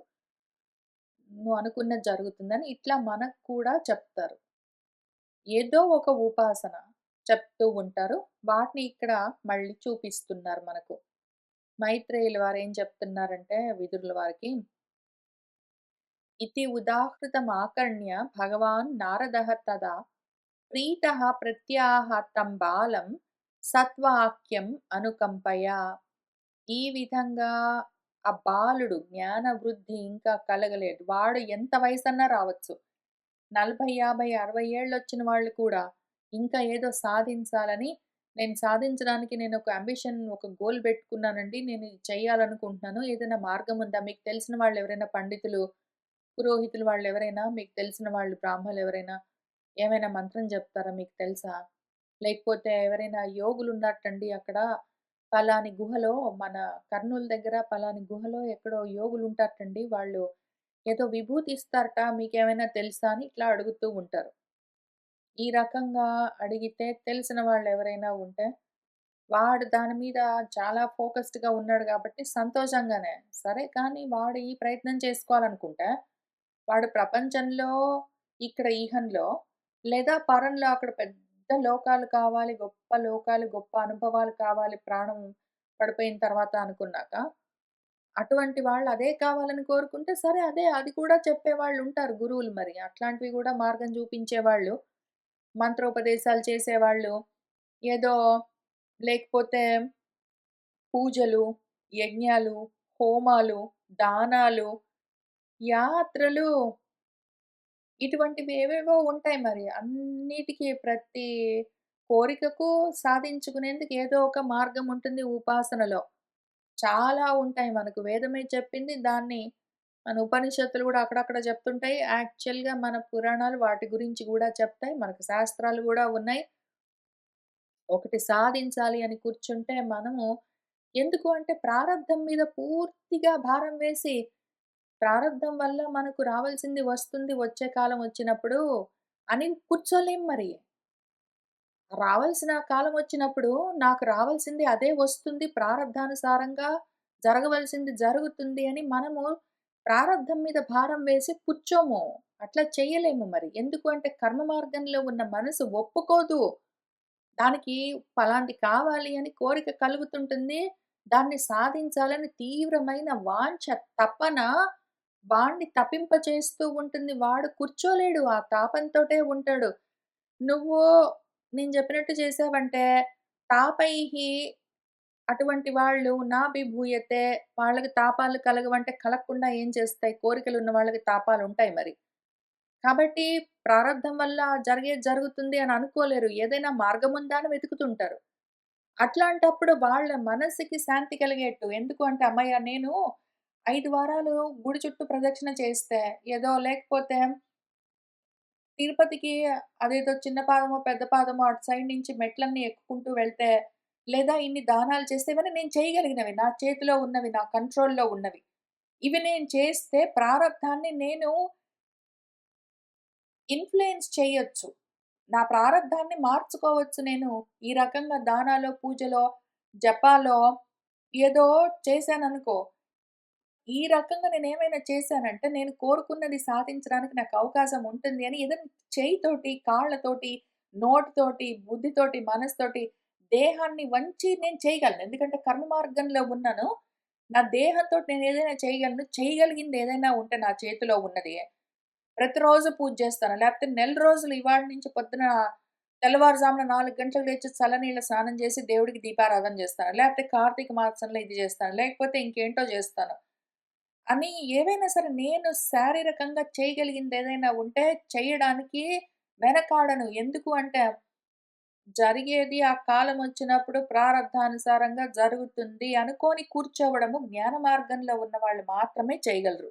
నువ్వు అనుకున్నది జరుగుతుందని ఇట్లా మనకు కూడా చెప్తారు. ఏదో ఒక ఉపాసన చెప్తూ ఉంటారు. వాటిని ఇక్కడ మళ్ళీ చూపిస్తున్నారు మనకు. మైత్రేయుల వారేం చెప్తున్నారంటే విదురుల వారికి, ఇతి ఉదాహృతమాకర్ణ్య భగవాన్ నారదః తదా ప్రీతః ప్రత్యాహ తం బాలం సత్వాక్యం అనుకంపయా. ఈ విధంగా ఆ బాలుడు జ్ఞాన వృద్ధి ఇంకా కలగలేదు. వాడు ఎంత వయసన్నా రావచ్చు. 40, 50, 60 ఏళ్ళొచ్చిన వాళ్ళు కూడా ఇంకా ఏదో సాధించాలని, నేను ఒక అంబిషన్, ఒక గోల్ పెట్టుకున్నానండి. నేను ఇది చేయాలనుకుంటున్నాను. ఏదైనా మార్గం ఉందా? మీకు తెలిసిన వాళ్ళు ఎవరైనా పండితులు, పురోహితులు వాళ్ళెవరైనా, మీకు తెలిసిన వాళ్ళు బ్రాహ్మలు ఎవరైనా ఏమైనా మంత్రం జెప్తారా? మీకు తెలుసా? లేకపోతే ఎవరైనా యోగులున్నట్టండి అక్కడ పలాని గుహలో, మన కర్నూల్ దగ్గర పలాని గుహలో ఎక్కడో యోగులుంటారటండి. వాళ్ళు ఏదో విభూతి ఇస్తారట. మీకేమైనా తెలుసా? అని ఇట్లా అడుగుతూ ఉంటారు. ఈ రకంగా అడిగితే తెలిసిన వాళ్ళెవరైనా ఉంటే, వాడు దాని మీద చాలా ఫోకస్డ్‌గా ఉన్నాడు గాబట్టి సంతోషంగానే, సరే కానీ వాడు ఈ ప్రయత్నం చేసుకోవాలనుకుంటే, వాడు ప్రపంచంలో, ఇక్కడ ఈహంలో లేదా పరంలో అక్కడ పెద్ద లోకాలు కావాలి, గొప్ప లోకాలు, గొప్ప అనుభవాలు కావాలి ప్రాణం పడిపోయిన తర్వాత అనుకున్నాక, అటువంటి వాళ్ళు అదే కావాలని కోరుకుంటే సరే అది కూడా చెప్పేవాళ్ళుంటారు గురువులు మరి. అట్లాంటివి గూడా మార్గం చూపించేవాళ్ళు, మంత్రోపదేశాలు చేసేవాళ్ళు, ఏదో లేకపోతే పూజలు, యజ్ఞాలు, హోమాలు, దానాలు, యాత్రలు ఇటువంటివి ఏవేవో ఉంటాయి మరి. అన్నిటికి ప్రతి కోరికకు సాధించుకునేందుకు ఏదో ఒక మార్గం ఉంటుంది ఉపాసనలో. చాలా ఉంటాయి మనకు. వేదమే చెప్పింది. దాన్ని మన ఉపనిషత్తులు గూడా అక్కడక్కడ చెప్తుంటాయి. యాక్చువల్‌గా మన పురాణాలు వాటి గురించి గూడా చెప్తాయి. మనకు శాస్త్రాలు గూడా ఉన్నాయి. ఒకటి సాధించాలి అని కూర్చుంటే మనము, ఎందుకు అంటే ప్రారబ్ధం మీద పూర్తిగా భారం వేసి, ప్రారబ్ధం వల్ల మనకు రావాల్సింది వస్తుంది వచ్చే కాలం వచ్చినప్పుడు అని కూర్చోలేం మరి. రావాల్సిన కాలం వచ్చినప్పుడు నాకు రావాల్సింది అదే వస్తుంది. ప్రారబ్ధానుసారంగా జరగవలసింది జరుగుతుంది అని మనము ప్రారబ్ధం మీద భారం వేసి కూర్చోము. అట్లా చేయలేము మరి. ఎందుకు అంటే కర్మ మార్గంలో ఉన్న మనసు ఒప్పుకోదు. దానికి ఫలాంది కావాలి అని కోరిక కలుగుతుంటుంది. దాన్ని సాధించాలని తీవ్రమైన వాంఛ, తపన వాడిని తపింపచేస్తూ ఉంటుంది. వాడు కూర్చోలేడు. ఆ తాపంతోటే ఉంటాడు. నువ్వు నేను చెప్పినట్టు చేశావంటే తాపైహి, అటువంటి వాళ్ళు నాభిభూయతే, వాళ్ళకి తాపాలు కలగవంటే కలగకుండా ఏం చేస్తాయి? కోరికలున్న వాళ్ళకి తాపాలుంటాయి మరి. కాబట్టి ప్రారబ్ధం వల్ల జరిగేది జరుగుతుంది అని అనుకోలేరు. ఏదైనా మార్గముందా అని వెతుకుతుంటారు. అట్లాంటప్పుడు వాళ్ళ మనసుకి శాంతి కలిగేట్టు. ఎందుకు అంటే, హమ్మయ్య! నేను 5 వారాలు గుడి చుట్టూ ప్రదక్షిణ చేస్తే, ఏదో లేకపోతే తిరుపతికి అదేదో చిన్న పాదమో, పెద్ద పాదమో అటు సైడ్ నుంచి మెట్లన్నీ ఎక్కుకుంటూ వెళ్తే, లేదా ఇన్ని దానాలు చేస్తే ఇవన్నీ నేను చేయగలిగినవి. నా చేతిలో ఉన్నవి, నా కంట్రోల్‌లో ఉన్నవి. ఇవి నేను చేస్తే ప్రారబ్ధాన్ని నేను ఇన్‌ఫ్లుయెన్స్ చేయొచ్చు. నా ప్రారబ్ధాన్ని మార్చుకోవచ్చు నేను. ఈ రకంగా దానాలో, పూజలో, జపాలో ఏదో చేశాననుకో, ఈ రకంగా నేనేమైనా చేశానంటే, నేను కోరుకున్నది సాధించడానికి నాకు అవకాశం ఉంటుంది అని ఏదైనా చేయితోటి, కాళ్ళతోటి, నోటితోటి, బుద్ధితోటి, మనసుతోటి, దేహాన్ని వంచి నేను చేయగలను. ఎందుకంటే కర్మ మార్గంలో ఉన్నాను. నా దేహంతోటి నేనేదైనా చేయగలను. చేయగలిగింది ఏదైనా ఉంటే నా చేతిలో ఉన్నది, ప్రతిరోజు పూజ చేస్తాను. లేకపోతే నెల రోజులు ఇవాళ నుంచి పొద్దున తెల్లవారుజామున 4 గంటలకు లేచి చల్లనీళ్ళ స్నానం చేసి దేవుడికి దీపారాధన చేస్తాను. లేకపోతే కార్తీక మాసంలో ఇది చేస్తాను. లేకపోతే ఇంకేంటో చేస్తాను. అని ఏవైనా సరే నేను శారీరకంగా చేయగలిగిందేదైనా ఉంటే చేయడానికి వెనకాడను. ఎందుకు అంటే జరిగేది ఆ కాలమొచ్చినప్పుడు ప్రారబ్ధానుసారంగా జరుగుతుంది అనుకోని కూర్చోవడము జ్ఞాన మార్గంలో ఉన్నవాళ్ళు మాత్రమే చేయగలరు.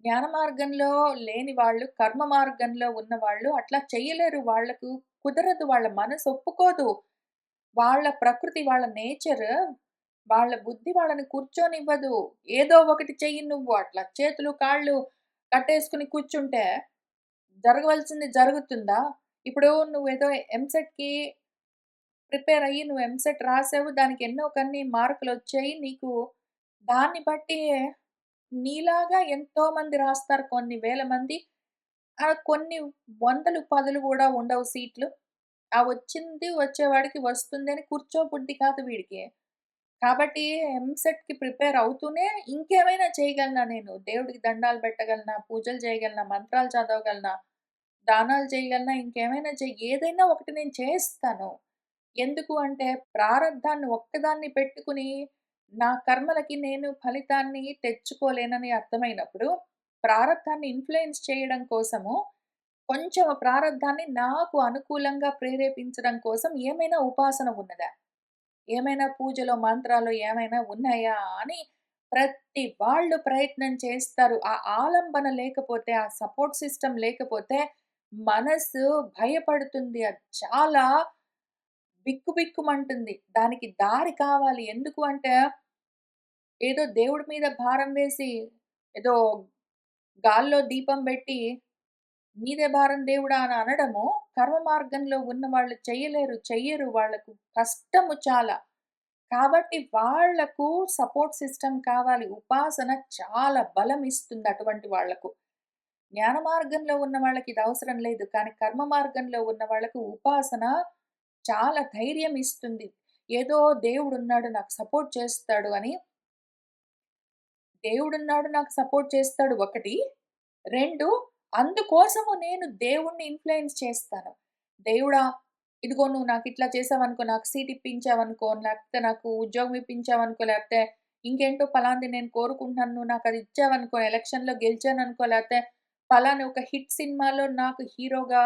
జ్ఞాన మార్గంలో లేని వాళ్ళు, కర్మ మార్గంలో ఉన్నవాళ్ళు అట్లా చెయ్యలేరు. వాళ్ళకు కుదరదు. వాళ్ళ మనసు ఒప్పుకోదు. వాళ్ళ ప్రకృతి, వాళ్ళ నేచర్, వాళ్ళ బుద్ధి వాళ్ళని కూర్చోనివ్వదు. ఏదో ఒకటి చెయ్యి నువ్వు. అట్లా చేతులు, కాళ్ళు కట్టేసుకొని కూర్చుంటే జరగవలసింది జరుగుతుందా? ఇప్పుడు నువ్వేదో ఎంసెట్‌కి ప్రిపేర్ అయ్యి నువ్వు ఎంసెట్ రాసావు. దానికి ఎన్నో కొన్ని మార్కులొచ్చాయి. నీకు దాన్ని బట్టి నీలాగా ఎంతోమంది రాస్తారు. కొన్ని వేల మంది. కొన్ని వందలు, పదులు గూడా ఉండవు సీట్లు. ఆ వచ్చింది వచ్చేవాడికి వస్తుందని కూర్చోబుద్ధి కాదు వీడికి. కాబట్టి ఎంసెట్‌కి ప్రిపేర్ అవుతూనే ఇంకేమైనా చేయగలనా నేను? దేవుడికి దండాలు పెట్టగలనా? పూజలు చేయగలనా? మంత్రాలు చదవగలనా? దానాలు చేయగలనా? ఇంకేమైనా ఏదైనా ఒకటి నేను చేస్తాను. ఎందుకు అంటే ప్రారబ్ధాన్ని ఒక్కదాన్ని పెట్టుకుని నా కర్మలకి నేను ఫలితాన్ని తెచ్చుకోలేనని అర్థమైనప్పుడు, ప్రారబ్ధాన్ని ఇన్‌ఫ్లుయెన్స్ చేయడం కోసము కొంచెం ప్రారబ్ధాన్ని నాకు అనుకూలంగా ప్రేరేపించడం కోసం ఏమైనా ఉపాసన ఉన్నదా? ఏమైనా పూజలో, మంత్రాలు ఏమైనా ఉన్నాయా? అని ప్రతి వాళ్ళు ప్రయత్నం చేస్తారు. ఆ ఆలంబన లేకపోతే, ఆ సపోర్ట్ సిస్టమ్ లేకపోతే మనసు భయపడుతుంది. అది చాలా బిక్కుబిక్కుమంటుంది. దానికి దారి కావాలి. ఎందుకు అంటే, ఏదో దేవుడి మీద భారం వేసి, ఏదో గాల్లో దీపం బెట్టి, "నీదే భారం దేవుడా" అని అనడము, కర్మ మార్గంలో ఉన్నవాళ్ళు చెయ్యలేరు, చెయ్యరు. వాళ్ళకు కష్టము చాలా. కాబట్టి వాళ్లకు సపోర్ట్ సిస్టమ్ కావాలి. ఉపాసన చాలా బలమిస్తుంది అటువంటి వాళ్ళకు. జ్ఞాన మార్గంలో ఉన్న వాళ్ళకి ఇది అవసరం లేదు. కానీ కర్మ మార్గంలో ఉన్న వాళ్ళకు ఉపాసన చాలా ధైర్యం ఇస్తుంది. ఏదో దేవుడున్నాడు నాకు సపోర్ట్ చేస్తాడు అని, దేవుడున్నాడు నాకు సపోర్ట్ చేస్తాడు ఒకటి. 2 అందుకోసము నేను దేవుడిని ఇన్‌ఫ్లుయెన్స్ చేస్తాను. దేవుడా! ఇదిగో నువ్వు నాకిట్లా చేసావనుకో, నాకు సీట్ ఇప్పించావనుకో, లేకపోతే నాకు ఉద్యోగం ఇప్పించావనుకో, లేకపోతే ఇంకేంటో పలాంది నేను కోరుకుంటున్నాను. నువ్వు నాకది ఇచ్చావనుకో, ఎలక్షన్‌లో గెలిచాననుకో, లేకపోతే పలానా ఒక హిట్ సినిమాలో నాకు హీరోగా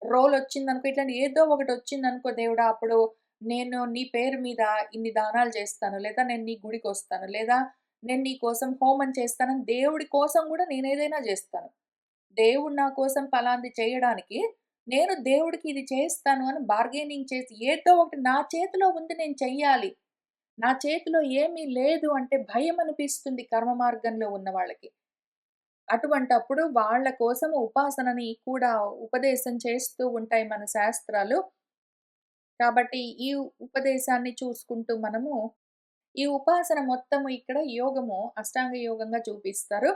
రోలొచ్చిందనుకో, ఇట్లాంటి ఏదో ఒకటొచ్చిందనుకో దేవుడా! అప్పుడు నేను నీ పేరు మీద ఇన్ని దానాలు చేస్తాను. లేదా నేను నీ గుడికొస్తాను. లేదా నేను నీ కోసం హోమం చేస్తానని దేవుడి కోసం గూడా నేనేదైనా జేస్తాను. దేవుడు నా కోసం పలాంది చేయడానికి, నేను దేవుడికి ఇది చేస్తాను అని బార్గెనింగ్ చేసి ఏదో ఒకటి నా చేతిలో ఉంది నేను చెయ్యాలి. నా చేతిలో ఏమీ లేదు అంటే భయమనిపిస్తుంది కర్మ మార్గంలో ఉన్న వాళ్ళకి. అటువంటప్పుడు వాళ్ళ కోసం ఉపాసనని కూడా ఉపదేశం చేస్తూ ఉంటాయి మన శాస్త్రాలు. కాబట్టి ఈ ఉపదేశాన్ని చూసుకుంటూ మనము ఈ ఉపాసన మొత్తము ఇక్కడ యోగము అష్టాంగ యోగంగా చూపిస్తారు.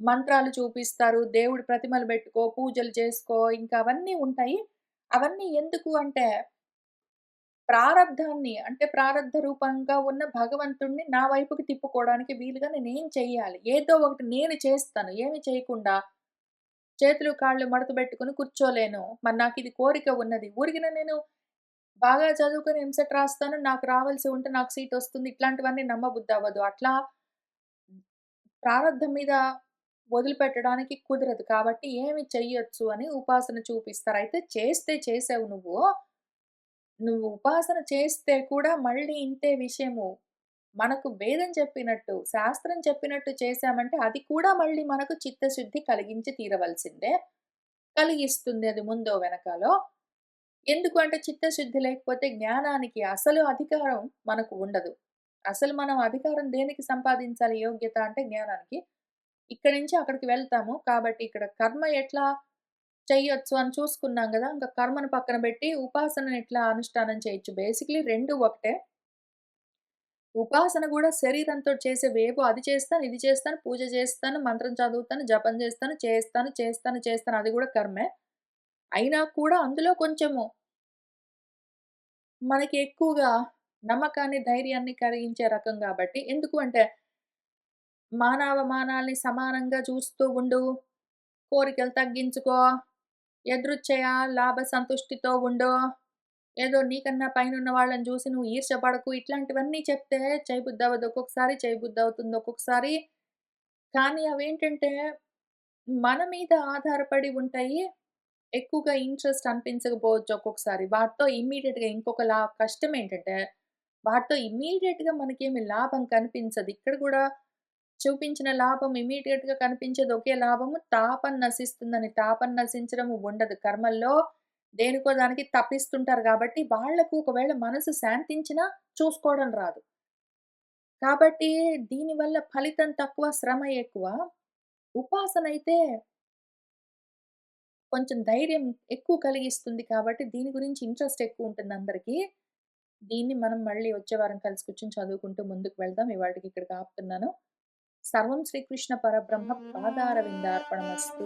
మంత్రాలు చూపిస్తారు. దేవుడి ప్రతిమలు బెట్టుకో, పూజలు చేసుకో ఇంకా అవన్నీ ఉంటాయి. అవన్నీ ఎందుకు అంటే ప్రారబ్ధాన్ని అంటే ప్రారబ్ధ రూపంగా ఉన్న భగవంతుడిని నా వైపుకి తిప్పుకోవడానికి వీలుగా నేనేం చెయ్యాలి? ఏదో ఒకటి నేను చేస్తాను. ఏమి చేయకుండా చేతులు, కాళ్ళు మడత బెట్టుకొని కూర్చోలేను. మరి నాకిది కోరిక ఉన్నది. ఊరికినే నేను బాగా చదువుకొని ఎంసెట్ రాస్తాను. నాకు రావాల్సి ఉంటే నాకు సీటొస్తుంది. ఇట్లాంటివన్నీ నమ్మబుద్దవ్వదు. అట్లా ప్రారబ్ధం మీద వదిలిపెట్టడానికి కుదరదు. కాబట్టి ఏమి చెయ్యొచ్చు అని ఉపాసన చూపిస్తారు. అయితే చేస్తే చేసావు నువ్వు. నువ్వు ఉపాసన చేస్తే కూడా మళ్ళీ ఇంతే విషయము. మనకు వేదం చెప్పినట్టు, శాస్త్రం చెప్పినట్టు చేశామంటే అది కూడా మళ్ళీ మనకు చిత్తశుద్ధి కలిగించి తీరవలసిందే. కలిగిస్తుంది అది ముందో వెనకాలో. ఎందుకు అంటే చిత్తశుద్ధి లేకపోతే జ్ఞానానికి అసలు అధికారం మనకు ఉండదు. అసలు మనం అధికారం దేనికి సంపాదించాలి యోగ్యత అంటే జ్ఞానానికి. ఇక్కడి నుంచి అక్కడికి వెళ్తాము. కాబట్టి ఇక్కడ కర్మ ఎట్లా చెయ్యొచ్చు అని చూసుకున్నాం గదా! ఇంక కర్మను పక్కన బెట్టి ఉపాసనను ఎట్లా అనుష్ఠానం చేయొచ్చు. బేసిక్‌లీ 2 ఒకటే. ఉపాసన గూడా శరీరంతోటి చేసేవేవో అది చేస్తాను, ఇది చేస్తాను, పూజ చేస్తాను, మంత్రం చదువుతాను, జపం చేస్తాను, చేస్తాను అది గూడా కర్మే. అయినా కూడా అందులో కొంచెము మనకి ఎక్కువగా నమ్మకాన్ని, ధైర్యాన్ని కలిగించే రకం గాబట్టి ఎందుకు అంటే మానవమానాల్ని సమానంగా చూస్తూ ఉండు. కోరికలు తగ్గించుకో. ఎదృచ్ఛయ, లాభ సంతుష్టితో ఉండు. ఏదో నీకన్నా పైనున్న వాళ్ళని జూసి నువ్వు ఈర్ష్య పడకు. ఇట్లాంటివన్నీ చెప్తే చేయబుద్దవ్వదు. ఒక్కొక్కసారి చేయబుద్దవుతుంది. ఒక్కొక్కసారి కానీ అవేంటంటే మన మీద ఆధారపడి ఉంటాయి. ఎక్కువగా ఇంట్రెస్ట్ అనిపించకపోవచ్చు ఒక్కొక్కసారి. వాటితో ఇమ్మీడియేట్‌గా ఇంకొకలా కష్టమేంటంటే, వాటితో ఇమ్మీడియేట్‌గా మనకేమి లాభం కనిపించదు. ఇక్కడ గూడా చూపించిన లాభం ఇమ్మీడియేట్‌గా కనిపించేది ఒకే లాభము తాపం నశిస్తుందని. తాపం నశించడం ఉండదు. కర్మల్లో దేనికో దానికి తపిస్తుంటారు గాబట్టి, వాళ్ళకు ఒకవేళ మనసు శాంతించినా చూసుకోవడం రాదు. కాబట్టి దీనివల్ల ఫలితం తక్కువ, శ్రమ ఎక్కువ. ఉపాసనైతే కొంచెం ధైర్యం ఎక్కువ కలిగిస్తుంది కాబట్టి, దీని గురించి ఇంట్రెస్ట్ ఎక్కువుంటుంది అందరికి. దీన్ని మనం మళ్ళీ వచ్చే వారం కలిసి కూర్చొని చదువుకుంటూ ముందుకు వెళ్దాం. ఇవాల్టికి ఇక్కడికి ఆపుతున్నాను. సర్వం శ్రీకృష్ణ పరబ్రహ్మ పాదారవిందార్పణమస్తు.